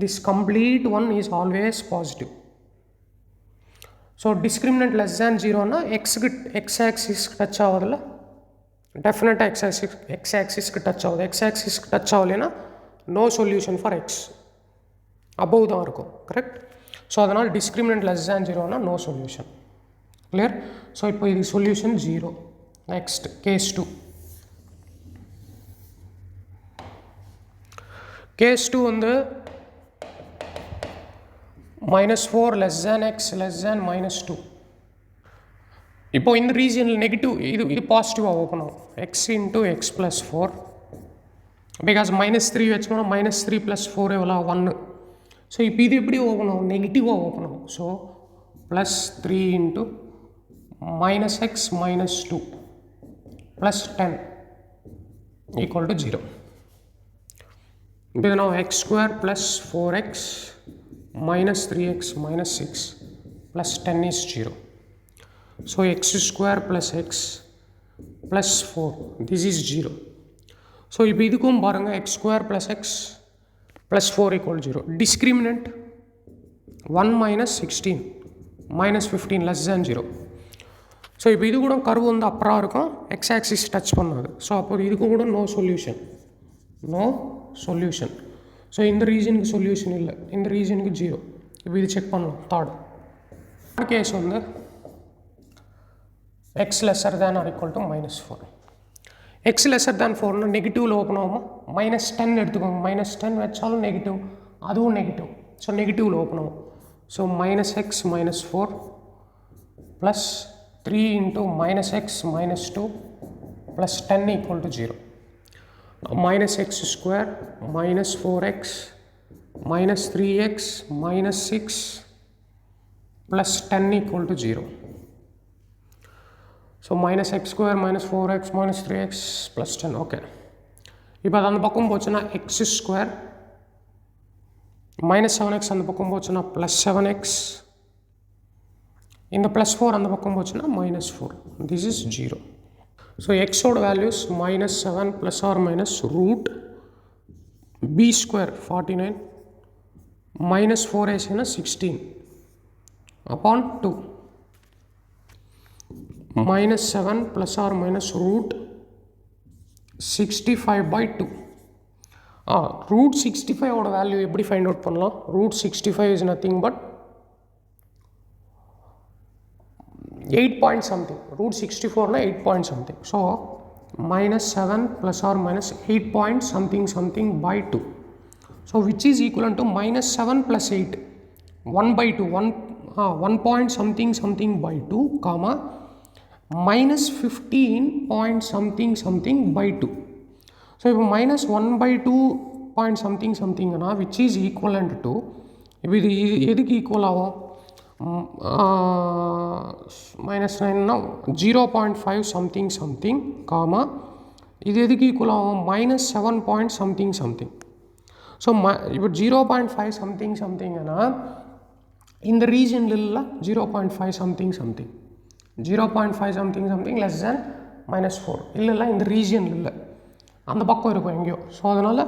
this complete one is always positive. So discriminant less than 0னா எக்ஸ் ஆக்சிஸ்க்கு டச் ஆகுதில்ல, டெஃபினட்டாக எக்ஸ் ஆக்சிஸ்க்கு டச் ஆகுது. எக்ஸ் ஆக்சிஸ்க்கு டச் ஆகலைன்னா no solution for x, above தான் இருக்கும். கரெக்ட். ஸோ அதனால் டிஸ்கிரிமினன்ட் லெஸ் தேன் 0னா நோ சொல்யூஷன். கிளியர். ஸோ இப்போ இது சொல்யூஷன் 0. Next case 2. கேஸ் 2 வந்து -4 less than x less than -2. இப்போ இந்த ரீஜனில் நெகட்டிவ் இது பாசிட்டிவாக ஓப்பன் ஆகும் x into x plus 4 because -3 வச்சோம்னா -3 + 4 எவ்வளோ 1. ஸோ இப்போ இது எப்படி ஓப்பன் ஆகும் நெகட்டிவாக ஓப்பன் ஆகும். So +3 into -x - 2 plus 10 equal to 0. இப்போ இது நான் x square plus 4x minus 3x minus 6 plus 10 is 0. So x square plus x plus 4 this is 0. So இப்போ இதுக்கும் பாருங்க x square plus x plus 4 equal to 0. Discriminant 1 minus 16 minus 15 less than 0. So இப்போ இது கூட கர்வ் வந்து அப்புறம் இருக்கும் எக்ஸ் ஆக்சிஸ் டச் பண்ணாது. ஸோ அப்போ இதுக்கு கூட நோ சொல்யூஷன். ஸோ இந்த ரீஜனுக்கு சொல்யூஷன் இல்லை, இந்த ரீஜனுக்கு 0. இப்போ இது செக் பண்ணலாம். தேர்ட் கேஸ் வந்து x lesser than or equal to -4. X lesser than 4னா நெகட்டிவில் ஓப்பன் ஆகுமா -10 எடுத்துக்கோங்க. -10 வச்சாலும் நெகட்டிவ், அதுவும் நெகட்டிவ். ஸோ நெகட்டிவில் ஓப்பன் ஆகும். So -x - 4 plus 3 into -x - 2 plus 10 equal to 0. -x square minus 4x minus 3x minus 6 plus 10 equal to 0. So -x square minus 4x minus 3x plus 10. Okay. இப்போ அது அந்த பக்கம் போச்சுன்னா x square minus 7x அந்த பக்கம் போச்சுன்னா plus 7x. இந்த +4 அந்த பக்கம் போச்சுன்னா -4. This is 0. So x ஓட values -7 plus or minus root b square 49 -4ac னா 16 upon 2 -7 plus or minus root 65/2. root 65 ஓட வேல்யூ எப்படி ஃபைண்ட் அவுட் பண்ணலாம்? root 65 is nothing but 8 point something. root 64 na 8 point something. So -7 plus or minus 8 point something by 2. So which is equivalent to -7 plus 8 1/2 1 point something by 2 comma -15 point something by 2. So if -1/2 point something na which is equivalent to இது எதுக்கு ஈக்குவல் ஆகும்? -9 now 0.5 something comma இது எதுக்கு ஈக்குவல் ஆகும்? -7 point something. ஸோ இப்போ 0.5 somethingனா இந்த ரீஜனில் இல்லை 0.5 something 0.5 something less than -4 இல்லை இந்த ரீஜன் இல்லை, அந்த பக்கம் இருக்கும் எங்கேயோ. ஸோ அதனால்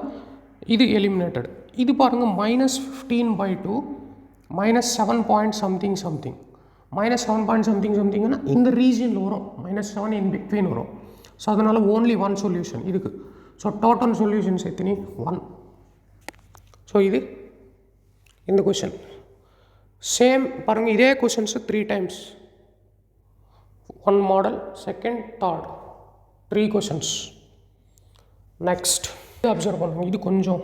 இது எலிமினேட்டட். இது பாருங்கள் -15/2 -7 point something -7 point somethingனா இந்த ரீஜனில் வரும், -7 in between வரும். ஸோ அதனால் ஓன்லி 1 சொல்யூஷன் இதுக்கு. ஸோ டோட்டல் சொல்யூஷன்ஸ் எத்தனை? 1. ஸோ இது இந்த கொஷின் சேம் பாருங்கள், இதே questions 3 times. 1 model, second, third, 3 questions. Next observe பண்ணுங்க. இது கொஞ்சம்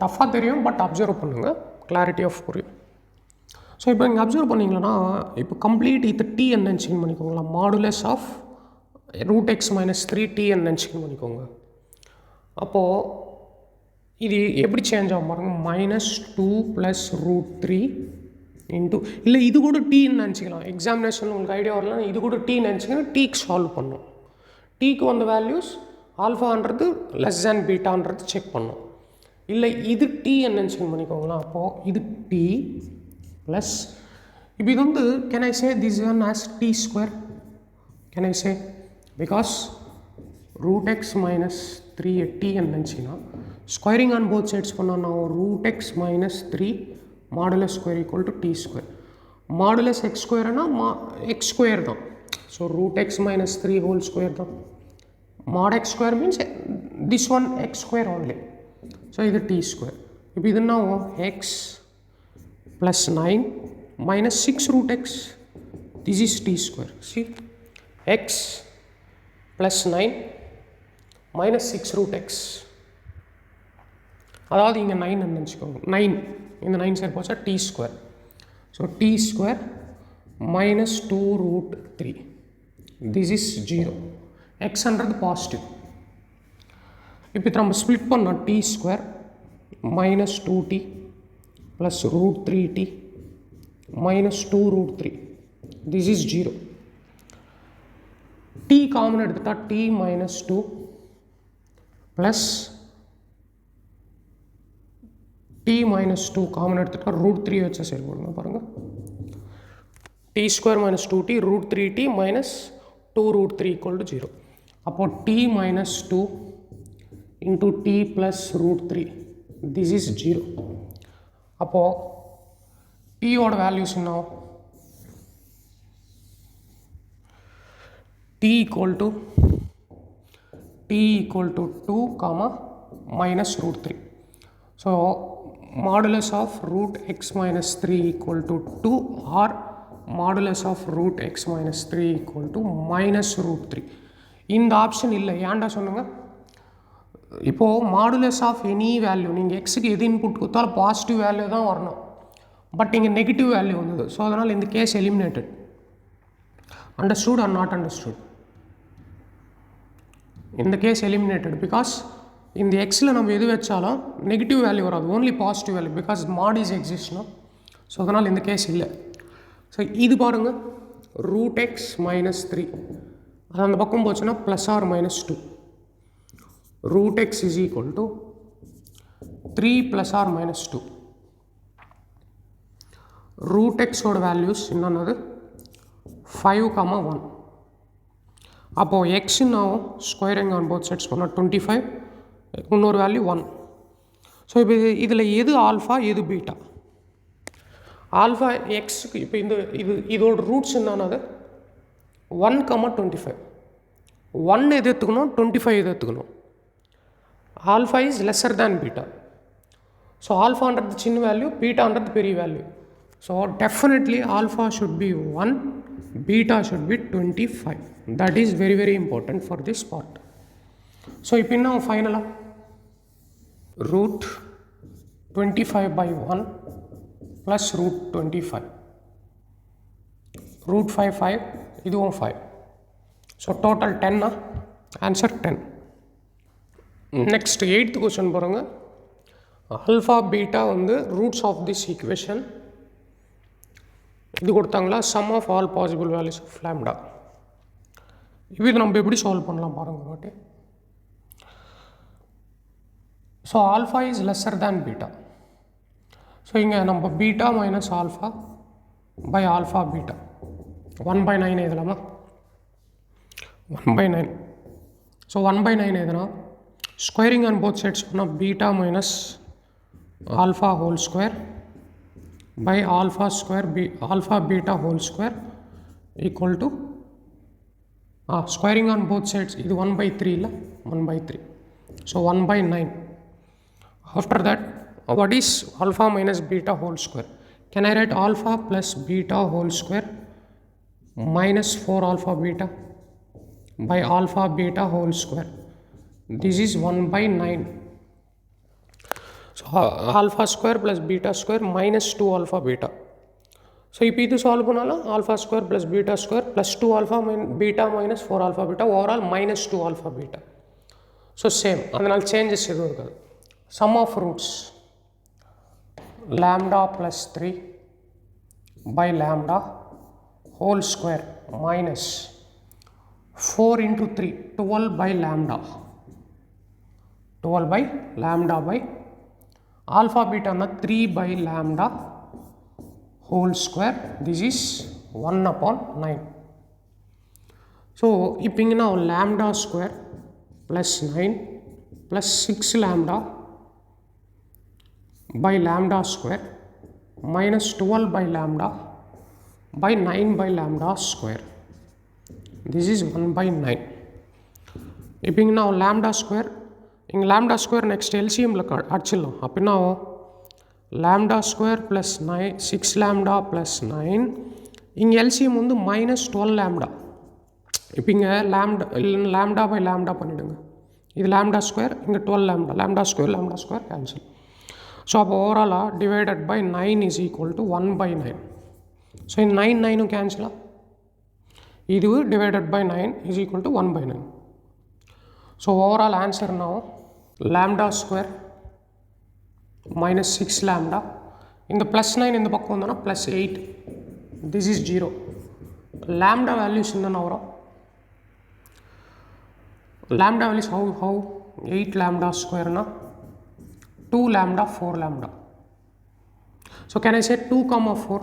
டஃப்பாக தெரியும், பட் அப்சர்வ் பண்ணுங்கள், கிளாரிட்டி ஆஃப் புரியும். ஸோ இப்போ இங்கே அப்சர்வ் பண்ணிங்களன்னா இப்போ கம்ப்ளீட் இது டிஎன் நினச்சின்னு பண்ணிக்கோங்களா. மாடுலஸ் ஆஃப் √x - 3tn நினச்சின்னு பண்ணிக்கோங்க. அப்போது இது எப்படி சேஞ்ச் ஆகும் பாருங்க. -2 + √3 இன்ட்டு இல்லை இது கூட டீன்னு நினச்சிக்கலாம். எக்ஸாமினேஷன் உங்களுக்கு ஐடியா வரலாம், இது கூட டீ நினச்சிங்கன்னா டீக்கு சால்வ் பண்ணும். டீக்கு வந்த வேல்யூஸ் ஆல்ஃபான்றது லெஸ் தேன் பீட்டான்றது செக் பண்ணும். இல்லை இது டி நினச்சின்னு பண்ணிக்கோங்களா. அப்போது இது டி ப்ளஸ் இப்போ இது வந்து can I say this one as T square? Can I say because √x - 3 T நினச்சிங்கன்னா ஸ்கொயரிங் ஆன் போத் சைட்ஸ் பண்ணால் நான் √x - 3 modulus square equal to T square. Modulus x ஸ்கொயர்னா எக்ஸ் ஸ்கொயர் தான். ஸோ √x - 3 ஹோல் ஸ்கொயர் தான். mod x square means this one x square only. So இது t square. இப்போ இது என்ன x plus 9 minus 6 √x. This is t square. See, x plus 9 minus 6 √x. அதாவது இங்கே 9 நினச்சிக்கோங்க. 9 இந்த 9 சைடு போச்சா t square. So t square minus 2 root 3. This is 0. X under the positive. இப்போ நம்ம ஸ்ப்ளிட் பண்ணால் t square minus 2t plus root 3t minus 2 root 3. This is 0. t common எடுத்துட்டால் t minus 2 plus t minus 2 common எடுத்துட்டால் root 3 வச்சா சரி போடுங்க பாருங்கள். t square minus 2t root 3t minus 2 root 3 equal to 0. அப்போ t minus 2 into t plus root 3. This is 0. அப்போ t ஓட வேல்யூஸ் என்ன? t equal to 2 comma minus root 3. So modulus of root x minus 3 equal to 2 or modulus of root x minus 3 equal to minus root 3. இந்த ஆப்ஷன் இல்லை. ஏன்டா சொன்னாங்க? இப்போது மாடுலஸ் ஆஃப் எனி வேல்யூ நீங்கள் எக்ஸுக்கு எது இன்புட் கொடுத்தாலும் பாசிட்டிவ் வேல்யூ தான் வரணும். பட் இங்கே நெகட்டிவ் வேல்யூ வந்தது. ஸோ அதனால் இந்த case eliminated. Understood or not understood? இந்த கேஸ் எலிமினேட்டட் பிகாஸ் இந்த எக்ஸில் நம்ம எது வச்சாலும் நெகட்டிவ் வேல்யூ வராது, only positive value because mod is எக்ஸிஸ்ட்னா. ஸோ அதனால் இந்த கேஸ் இல்லை. ஸோ இது பாருங்கள், ரூட் எக்ஸ் மைனஸ் 3 அது அந்த பக்கம் போச்சுன்னா plus or minus 2. root x is equal to 3 plus or minus 2. root x ஓட வேல்யூஸ் என்னது? 5, 1. அப்போ x now squaring on both sides பண்ணால் 25, இன்னொரு வேல்யூ 1. ஸோ இப்போ இதில் எது ஆல்ஃபா எது பீட்டா? ஆல்ஃபா எக்ஸுக்கு இப்போ இதோட ரூட்ஸ் என்னது? 1, 25. 1 எது எடுத்துக்கணும், 25 எது எடுத்துக்கணும்? alpha is lesser than beta. So alpha under the chin value, beta under the peri value. So definitely alpha should be 1, beta should be 25. That is very very important for this part. So if now final root 25 by 1 plus root 25. Root 5 இதுவும் 5. So total 10 answer 10. Next 8th question பாருங்க. ஆல்ஃபா பீட்டா வந்து ரூட்ஸ் ஆஃப் திஸ் ஈக்குவேஷன் இது கொடுத்தாங்களா, sum of all possible values of lambda. இது நம்ம எப்படி சால்வ் பண்ணலாம் பாருங்க பாட்டு. So alpha is lesser than beta. So இங்கே நம்ம beta minus alpha by alpha beta 1/9 எழுதலாமா? 1/9. ஸோ 1/9 எதுனா squaring on both sides பண்ணால் beta minus alpha whole square by alpha square alpha beta whole square equal to squaring on both sides இது 1/3 இல்லை 1/3. So 1/9. After that what is alpha minus beta whole square? Can I write alpha plus beta whole square minus 4 alpha beta by alpha beta whole square? This is 1/9. So alpha square plus beta square minus 2 alpha beta. So if this solve பண்ணாலும் alpha square plus beta square plus 2 alpha beta minus 4 alpha beta overall minus 2 alpha beta. So same. அதனால் changes எதுவும் இருக்காது. Sum of roots lambda plus 3 by lambda whole square minus 4 into 3 12 by lambda. 12 by lambda by alpha beta na 3 by lambda whole square. This is 1/9. So if now lambda square plus 9 plus 6 lambda by lambda square minus 12 by lambda by 9 by lambda square. This is 1/9. If now lambda square இங்கே லாம்டா ஸ்கொயர் நெக்ஸ்ட் எல்சிஎம்மில் அடிச்சிடலாம். அப்படின்னா lambda square plus 9 6 lambda plus 9 இங்கே எல்சிஎம் வந்து minus 12 லாம்டா. இப்போ இங்கே லாம்டா பை லாம்டா பண்ணிவிடுங்க. இது லாம்டா ஸ்கொயர், இங்கே 12 லாம்டா ஸ்கொயர் கேன்சல். ஸோ அப்போ ஓவராலாக divided by 9 is equal to 1/9. So இந்த 9 9 கேன்சலா, இது divided by 9 is equal to 1 by 9. So overall answer now lambda square minus 6 lambda. இந்த ப்ளஸ் 9 இந்த பக்கம் வந்தோன்னா plus 8. This is 0. lambda values என்னென்ன வரும்? lambda values how 8 lambda square na 2 lambda 4 lambda. So can I say 2 comma 4,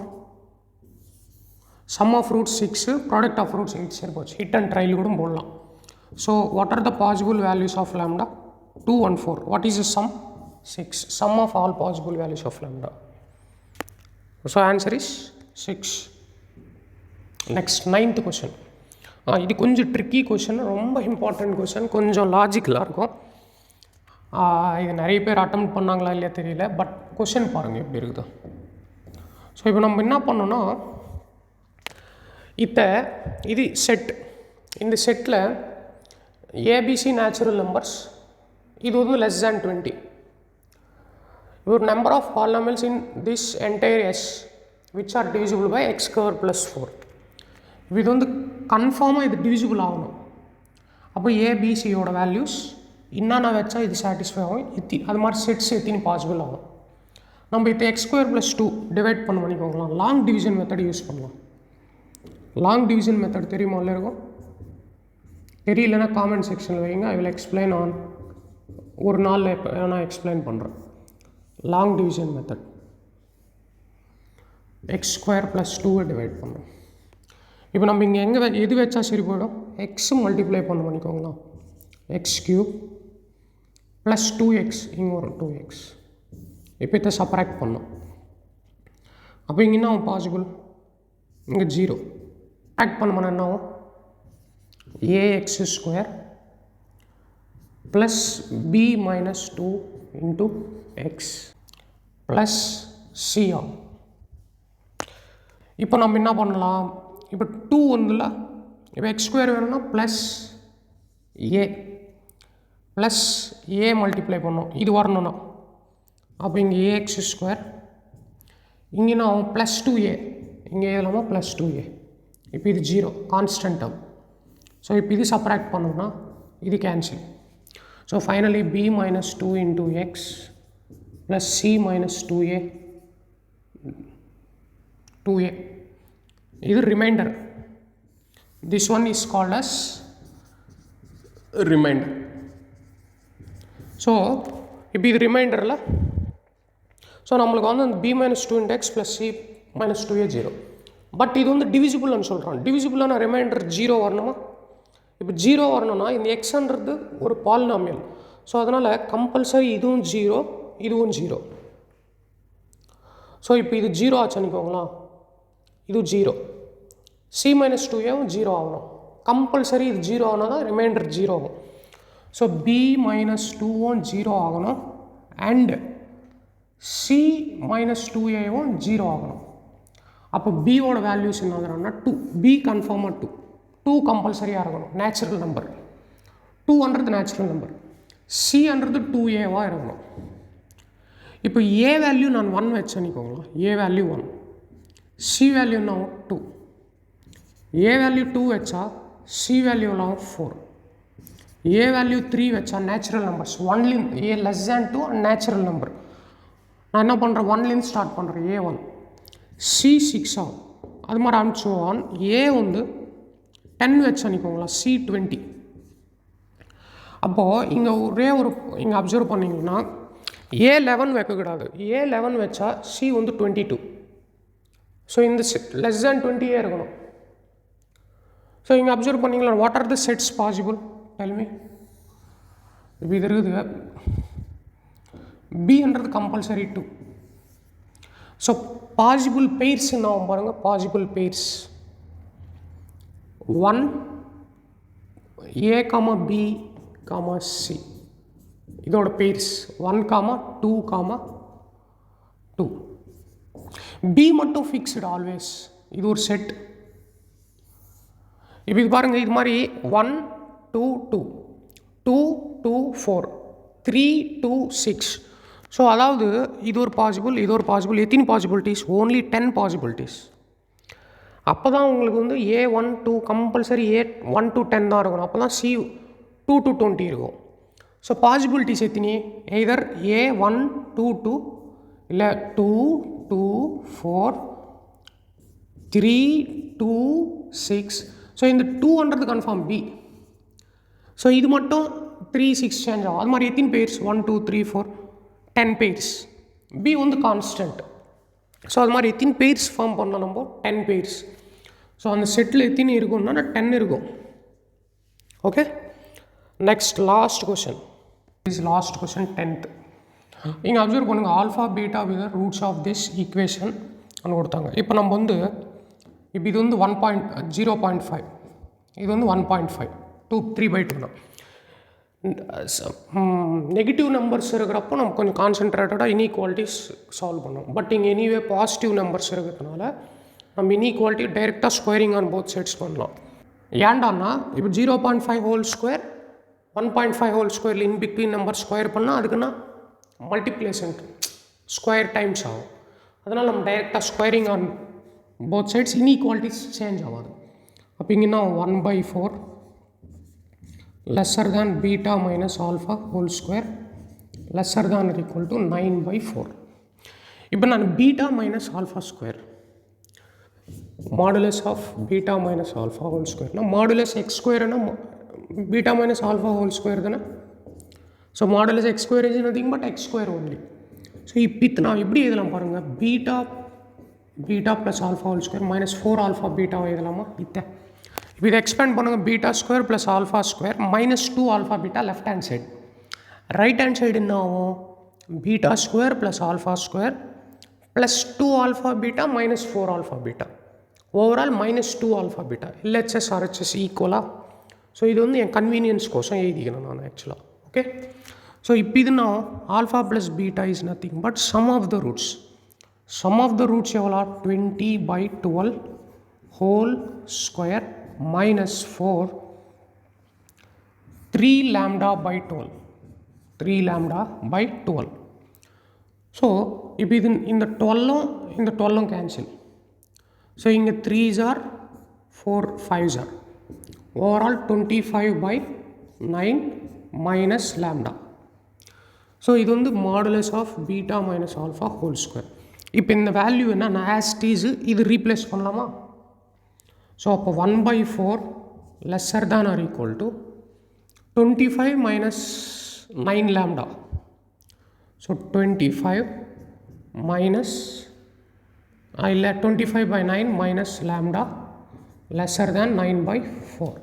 sum of roots 6, product of roots 8 serboch, hit and trial kudum bolla. So what are the possible values of lambda? 2 and 4. What is the sum? 6. Sum of all possible values of lambda. So answer is 6. Next 9th question. இது கொஞ்சம் ட்ரிக்கி கொஷின், ரொம்ப இம்பார்ட்டண்ட் கொஷின், கொஞ்சம் லாஜிக்கலாக இருக்கும். இது நிறைய பேர் அட்டெம்ப்ட் பண்ணாங்களா இல்லையா தெரியல, பட் கொஷின் பாருங்கள் எப்படி இருக்குது. ஸோ இப்போ நம்ம என்ன பண்ணோன்னா, இப்போ இது செட், இந்த செட்டில் ஏபிசி நேச்சுரல் நம்பர்ஸ், இது வந்து லெஸ் தேன் 20. ஒரு number of polynomials in this entire S which are divisible by x square plus 4. இது வந்து கன்ஃபார்மாக இது டிவிசிபிள் ஆகணும். அப்போ ஏபிசியோட வேல்யூஸ் என்னென்ன வச்சா இது சாட்டிஸ்ஃபை ஆகும், அது மாதிரி செட்ஸ் எத்தினி பாசிபிள் ஆகும். நம்ம இப்போ எக்ஸ் ஸ்கொயர் ப்ளஸ் 2 டிவைட் பண்ணிக்கோங்களா, லாங் டிவிஷன் மெத்தட் யூஸ் பண்ணலாம். லாங் டிவிஷன் மெத்தட் தெரியுமா எல்லாருக்கும்? தெரியலன்னா காமெண்ட் செக்ஷனில் வைங்க, ஐ வில் எக்ஸ்பிளைன் ஆன் ஒரு நாளில் எப்போ நான் எக்ஸ்பிளைன் பண்ணுறேன். Long division method x square plus 2 divide பண்ணோம். இப்போ நம்ம இங்கே எது வச்சா சரி போயிடும், எக்ஸ் மல்டிப்ளை பண்ணிக்கோங்களா, எக்ஸ் கியூப் ப்ளஸ் 2x, இங்கே ஒரு 2x. இப்போ இதை சப்ராக்ட் பண்ணோம். அப்போ இங்கே என்ன ஆகும் பாசிபிள், இங்கே 0. ஆக்ட் பண்ண என்ன ஆகும், a x square plus B minus 2 into x plus C ஆகும். இப்போ நம்ம என்ன பண்ணலாம், இப்போ 2 வந்துல, இப்போ எக்ஸ் ஸ்கொயர் வேணும்னா ப்ளஸ் ஏ மல்டிப்ளை பண்ணோம், இது வரணும்னா. அப்போ இங்கே ஏஎக்ஸ் ஸ்கொயர், இங்கே நான் ப்ளஸ் 2a, இங்கே எதுலாமா ப்ளஸ் 2a. இப்போ இது 0 கான்ஸ்டன்ட் டேர்ம். ஸோ இப்போ இது சப்ராக்ட் பண்ணோம்னா இது cancel. So finally b minus 2 into x plus C minus 2a இது remainder. This one is called as remainder. So இப்போ இது ரிமைண்டரில், ஸோ நம்மளுக்கு வந்து அந்த B minus 2 into x plus C minus 2a 0. But இது வந்து டிவிசிபிள்னு சொல்கிறோம். டிவிசிபிளான ரிமைண்டர் 0 வரணுமா? இப்போ 0 வரணும்னா இந்த எக்ஸ்ன்றது ஒரு பாலினாமியல். ஸோ அதனால் கம்பல்சரி இதுவும் 0, இதுவும் 0. ஸோ இப்போ இது 0 ஆச்சுன்னுக்கோங்களா, இது 0. சி மைனஸ் 2a 0 ஆகணும். கம்பல்சரி இது 0 ஆனால் தான் ரிமைண்டர் 0 ஆகும். ஸோ பி மைனஸ் 2 0 ஆகணும் அண்ட் சி மைனஸ் 2a 0 ஆகணும். அப்போ பியோட வேல்யூஸ் என்ன ஆகுதுன்னா 2. பி கன்ஃபார்மாக 2 கம்பல்சரியாக இருக்கணும், நேச்சுரல் நம்பர். 2 natural number. சின்றது 2a இருக்கணும். இப்போ ஏ வேல்யூ நான் 1 வச்சுன்னிக்கோங்களா, ஏ வேல்யூ 1, சி வேல்யூ நான் 2. ஏ வேல்யூ 2 வச்சா சி வேல்யூலாம் 4. ஏ வேல்யூ 3 வச்சா natural numbers, 1 a less than 2 natural number. நான் என்ன பண்ணுறேன், 1 ஸ்டார்ட் பண்ணுறேன், A1, சி 6 ஆகும். அது மாதிரி அனுப்பிச்சுவான். ஏ வந்து 10 வச்சுன்னிக்கோங்களா, சி 20. அப்போது இங்கே இங்கே அப்சர்வ் பண்ணிங்கன்னா A11 வைக்கக்கூடாது. A11 வச்சா சி வந்து 22. ஸோ இந்த லெஸ் தேன் 20 இருக்கணும். ஸோ இங்கே அப்சர்வ் பண்ணிங்களா, what are the sets possible, tell me. இப்போ இது இருக்குது, பின்றது கம்பல்சரி 2. ஸோ பாசிபிள் பெயர்ஸ் என்ன பாருங்கள், possible pairs 1 A, B, C. இதோட பெயர்ஸ் 1, 2, 2. பி மட்டும் ஃபிக்ஸ்டு ஆல்வேஸ், இது ஒரு செட். இப்போ இது பாருங்கள், இது மாதிரி 1, 2, 2, 2, 2, 4, 3, 2, 6. ஸோ அதாவது இது ஒரு பாசிபிள், இது ஒரு பாசிபிள். எத்தனை பாசிபிலிட்டிஸ்? Only 10 possibilities. அப்போ தான் உங்களுக்கு வந்து A1 2 கம்பல்சரி A1 to 10 தான் இருக்கணும். அப்போ தான் C2 to 20 இருக்கும். ஸோ பாசிபிலிட்டிஸ் எத்தினி எய்தர் A1 2 2 இல்லை 2 2 4 3 2 6. ஸோ இந்த 200 கன்ஃபார்ம் B. ஸோ இது மட்டும் 3 6 சேஞ்ச் ஆகும். அது மாதிரி எத்தனை பேர்ஸ் 1 2 3 4 10 பேர்ஸ். B வந்து கான்ஸ்டன்ட். ஸோ அது மாதிரி எத்தனை பேர்ஸ் ஃபார்ம் பண்ணலாம் நம்ம 10 பேர்ஸ். ஸோ அந்த செட்டில் எத்தனை இருக்கும்னா 10 இருக்கும். Okay, next last question. Is last question 10th. இங்கே அப்சர்வ் பண்ணுங்கள், alpha beta with roots of this equation கொடுத்தாங்க. இப்போ நம்ம வந்து இப்போ இது வந்து 0.5, இது வந்து 1.5 3/2 தான். நெகட்டிவ் நம்பர்ஸ் இருக்கிறப்போ நம்ம கொஞ்சம் கான்சென்ட்ரேட்டடாக இன்இக்வாலிட்டிஸ் சால்வ் பண்ணுவோம். பட் இங்கே எனிவே பாசிட்டிவ் நம்பர்ஸ் இருக்கிறதுனால நம்ம இன்இக்வாலிட்டி டைரெக்டாக ஸ்கொயரிங் ஆன் போத் சைட்ஸ் பண்ணலாம். ஏண்டான்னா இப்போ 0.5 ஹோல் ஸ்கொயர் 1.5 ஹோல் ஸ்கொயரில் இன் பிட்வீன் நம்பர் ஸ்கொயர் பண்ணால் அதுக்குன்னா மல்டிப்ளேஷன் ஸ்கொயர் டைம்ஸ் ஆகும். அதனால் நம்ம டைரெக்டாக squaring on both sides inequalities change ஆகாது. அப்போ இங்கன்னா 1/4 lesser than beta minus alpha whole square lesser than or equal to 9/4. இப்போ நான் beta minus alpha square modulus of beta minus alpha whole square na modulus x square na beta minus alpha whole square தானே. So modulus x square is nothing but x square only. So இப்போ நான் எப்படி எழுதலாம் பாருங்கள், beta plus alpha whole square minus 4 alpha beta எழுதலாமா? இப்போ இதை எக்ஸ்பேண்ட் பண்ணுங்கள், beta square plus alpha square minus 2 alpha beta left hand side. Right hand side என்ன ஆகும், beta square plus alpha square plus 2 alpha beta minus 4 alpha beta, overall minus 2 alpha beta. LHS RHS ஈக்குவலாக. ஸோ இது வந்து என் கன்வீனியன்ஸ் கோசம் எழுதிக்கணும் நான் ஆக்சுவலாக. ஓகே, ஸோ இப்போ இது நான் alpha plus beta is nothing but sum of the roots. Sum of the roots எவ்வளோ, 20/12 whole square minus 4 3 lambda by 12 3 lambda by 12. So இப்போ இது இந்த 12 கேன்சல். ஸோ இங்கே 3s are 4 5s are overall 25/9 minus lambda. So இது வந்து modulus of beta minus alpha whole square. இப்போ இந்த வேல்யூ என்ன ஆஸ்டீஸு இது ரீப்ளேஸ் பண்ணலாமா? ஸோ அப்போ 1/4 lesser than or equal to 25 minus 9 lambda. So 25 minus இல்லை 25/9 minus lambda lesser than 9/4.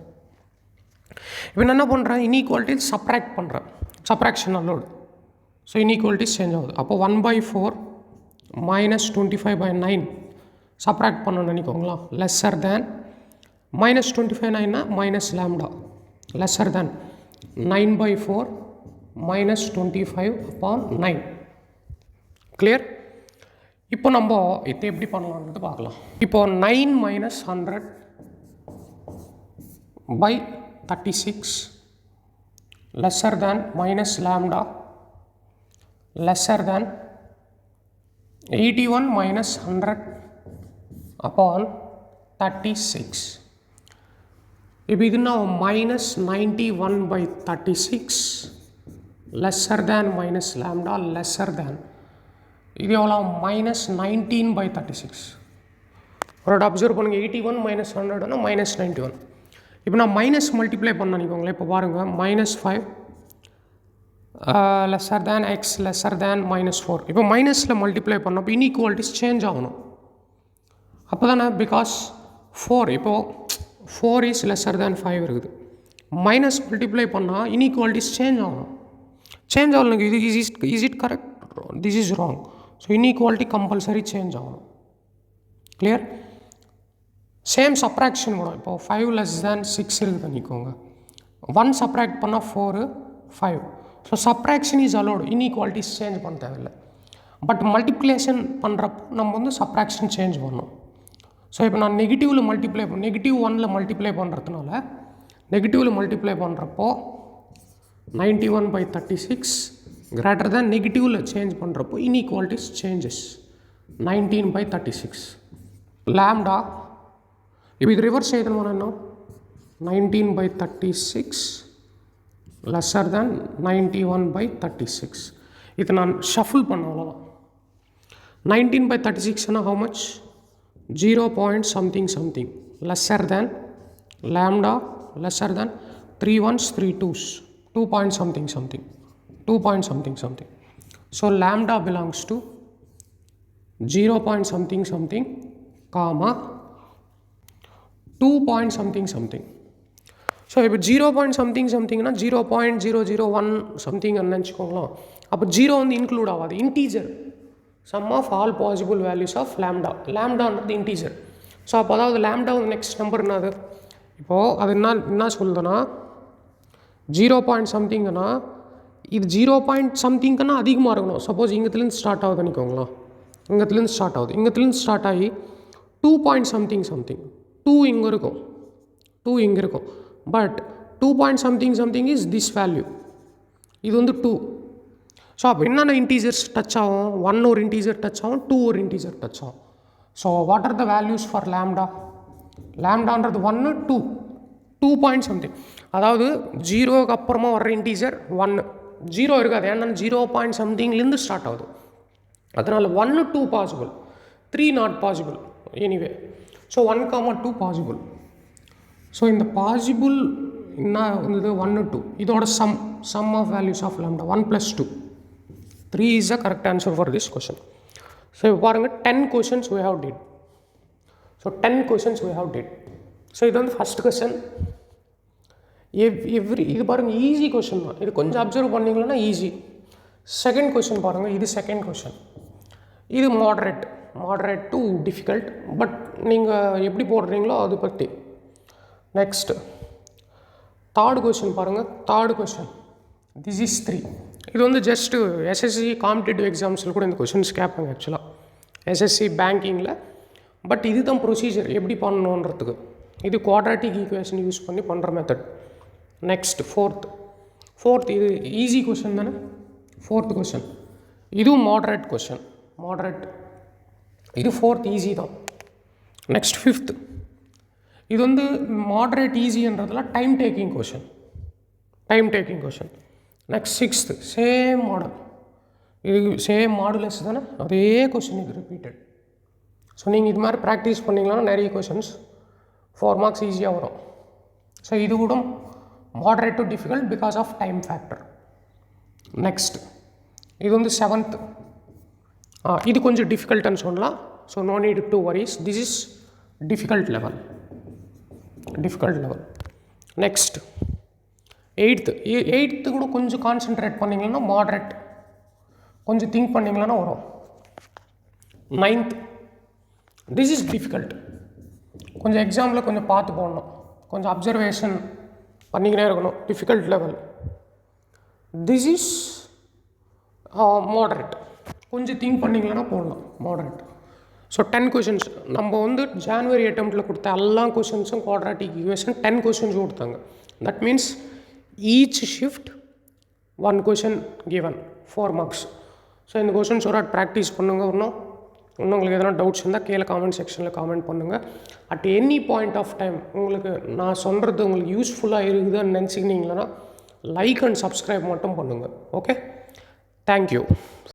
இப்போ நான் என்ன பண்ணுறேன், இன்இக்வாலிட்டிஸ் சப்ராக்ட் பண்ணுறேன், subtraction allowed. So inequalities change ஆகுது. அப்போ 1/4 minus 25/9 சப்ராக்ட் பண்ணணும்னு நினைக்கோங்களா, lesser than minus 25/9 minus lambda lesser than 9/4 minus 25/9. Clear? இப்போ நம்ம இதை எப்படி பண்ணலான்றது பார்க்கலாம். இப்போ 9 minus 100/36 lesser than minus lambda lesser than 81 minus 100/36. இப்போ இது நான் minus 91/36 lesser than minus lambda lesser than இது எவ்வளோ minus 19/36. ஒரு அப்சர்வ் பண்ணுங்கள், 81 minus 100 minus 91. இப்போ நான் மைனஸ் மல்டிப்ளை பண்ண நினைக்கோங்களேன். இப்போ பாருங்கள் -5 லெஸ்ஸர் தேன் எக்ஸ் லெஸ்ஸர் தேன் -4. இப்போ மைனஸில் மல்டிப்ளை பண்ணப்போ இன்இக்வாலிட்டிஸ் சேஞ்ச் ஆகணும். அப்போ தானே, பிகாஸ் 4 இப்போது 4 இஸ் லெஸ்ஸர் தேன் 5 இருக்குது. மைனஸ் மல்டிப்ளை பண்ணால் இன்இக்வாலிட்டிஸ் சேஞ்ச் ஆகணும். சேஞ்ச் ஆகணும். இது is it correct? This is wrong. So inequality compulsory change ஆகணும். கிளியர்? சேம் சப்ராக்ஷன் கூட இப்போது 5 less than 6 இருக்குது பண்ணிக்கோங்க. 1 சப்ராக்ட் பண்ணால் 4 5. So subtraction is allowed, inequalities change பண்ண தேவையில்லை. பட் மல்டிப்ளிகேஷன் பண்ணுறப்போ நம்ம வந்து சப்ராக்ஷன் சேஞ்ச் பண்ணணும். ஸோ இப்போ நான் நெகட்டிவில் மல்டிப்ளை நெகட்டிவ் 1ல் மல்டிப்ளை பண்ணுறதுனால நெகட்டிவில் மல்டிப்ளை பண்ணுறப்போ 91/36 கிரேட்டர் தேன் நெகட்டிவில் சேஞ்ச் பண்ணுறப்போ இன்இக்வாலிட்டிஸ் சேஞ்சஸ் 19/36. லேம்டா இப்போ இது ரிவர்ஸ் செய்யணும்னா என்ன 19/36 lesser than 91/36. இது நான் ஷஃபிள் பண்ண அவ்வளோதான். 19/36 how much? 0 point something something lesser than lambda lesser than 3 1s 3 2s 2 point something something 2 point something something. So lambda belongs to 0 point something something comma 2 point something something. So இப்போ 0 point something somethingனா 0.001 something நினச்சிக்கோங்களா. அப்போ 0 வந்து இன்க்ளூட் ஆகாது, integer. Sum of all possible values of லேம்டான்றது இன்டீஜர். ஸோ அப்போ அதாவது லேம்டா வந்து நெக்ஸ்ட் நம்பர் என்னது? இப்போது அது என்ன சொல்லுதுன்னா 0 point somethingனா இது 0 point somethingனா அதிகமாக இருக்கணும். சப்போஸ் இங்கத்துலேருந்து ஸ்டார்ட் ஆகுது நினைக்கோங்களா, இங்கத்துலேருந்து ஸ்டார்ட் ஆகுது, இங்கத்துலேருந்து ஸ்டார்ட் ஆகி 2 point something something 2 இங்கே இருக்கும், 2 இங்கே இருக்கும். But 2 point something something is this value, இது வந்து 2. ஸோ அப்போ என்னென்ன இன்டீஜர்ஸ் டச் ஆகும்? 1 ஒரு இன்டீஜர் டச் ஆகும், 2 ஒரு இன்டீஜர் டச் ஆகும். So what are the values for lambda? லேம்டான்றது 1 2 2 point something. அதாவது 0க்கு அப்புறமா வர்ற இன்டீஜர் 1, 0 இருக்காது. ஏன்னா 0 point somethingலேருந்து ஸ்டார்ட் ஆகுது. அதனால் 1 2 possible, 3 not possible anyway. So 1, 2 possible. So இந்த பாசிபிள் என்ன வந்தது? 1 2 இதோட sum of values of lambda 1 + 2 3 is the correct answer for this question. So இப்போ பாருங்கள் 10 questions we have did. So 10 questions we have did. So இது வந்து ஃபஸ்ட் கொஷன். இது பாருங்கள் ஈஸி கொஷின் தான், இது கொஞ்சம் அப்சர்வ் பண்ணிங்கன்னா ஈஸி. செகண்ட் கொஷின் பாருங்கள், இது செகண்ட் கொஷின். இது மாடரேட் டு டிஃபிகல்ட், பட் நீங்கள் எப்படி போடுறீங்களோ அது பற்றி. நெக்ஸ்ட்டு தேர்ட் கொஷின் பாருங்கள், தேர்ட் கொஷின் திஸ் இஸ் 3. இது வந்து ஜஸ்ட்டு எஸ்எஸ்சி காம்படிட்டிவ் எக்ஸாம்ஸில் கூட இந்த கொஷின்ஸ் கேட்பாங்க ஆக்சுவலாக, எஸ்எஸ்சி பேங்கிங்கில். பட் இது தான் ப்ரொசீஜர் எப்படி பண்ணணுன்றதுக்கு. இது குவாட்ராட்டிக் ஈக்குவேஷன் யூஸ் பண்ணி பண்ணுற மெத்தட். நெக்ஸ்ட் ஃபோர்த் இது ஈஸி கொஷின் தானே. ஃபோர்த் கொஷின் இதுவும் மாடரேட் கொஷின், மாடரேட். இது ஃபோர்த் ஈஸி தான். நெக்ஸ்ட் ஃபிஃப்த் இது வந்து மாடரேட் ஈஸின்றதுல time taking question. Next sixth same model, இது சேம் மாடுலஸ் தானே, அதே கொஷின் இது ரிப்பீட்டட். ஸோ நீங்கள் இது மாதிரி ப்ராக்டிஸ் பண்ணிங்கன்னா நிறைய கொஷின்ஸ் 4 மார்க்ஸ் ஈஸியாக வரும். ஸோ இது கூட moderate to difficult because of time factor. Next இது வந்து 7th. இது கொஞ்சம் டிஃபிகல்ட்டுன்னு சொல்லலாம். So no need to worries, this is difficult level. Next 8th கூட கொஞ்சம் கான்சென்ட்ரேட் பண்ணிங்கன்னா மாடரேட், கொஞ்சம் திங்க் பண்ணிங்கன்னா வரும். 9th திஸ் இஸ் டிஃபிகல்ட், கொஞ்சம் எக்ஸாமில் கொஞ்சம் பார்த்து போடணும், கொஞ்சம் அப்சர்வேஷன் பண்ணிக்கினே இருக்கணும். Difficult level. This is moderate, கொஞ்சம் திங்க் பண்ணிங்கன்னா போடலாம் மாடரேட். ஸோ 10 questions நம்ம வந்து ஜான்வரி அட்டெம்ப்டில் கொடுத்த எல்லா கொஷின்ஸும் குவாட்ராட்டிக் ஈக்குவேஷன் 10 questions கொடுத்தாங்க. That means each shift 1 question given 4 marks. So இந்த கொஷின்ஸ் ஒரு ப்ராக்டிஸ் பண்ணுங்கள். இன்னும் உங்களுக்கு எதனா டவுட்ஸ் இருந்தால் கீழே காமெண்ட் செக்ஷனில் காமெண்ட் பண்ணுங்கள். At any point of time உங்களுக்கு நான் சொல்கிறது உங்களுக்கு யூஸ்ஃபுல்லாக இருக்குதுன்னு நினச்சிக்கினீங்களா லைக் அண்ட் சப்ஸ்கிரைப் மட்டும் பண்ணுங்கள். Okay, thank you.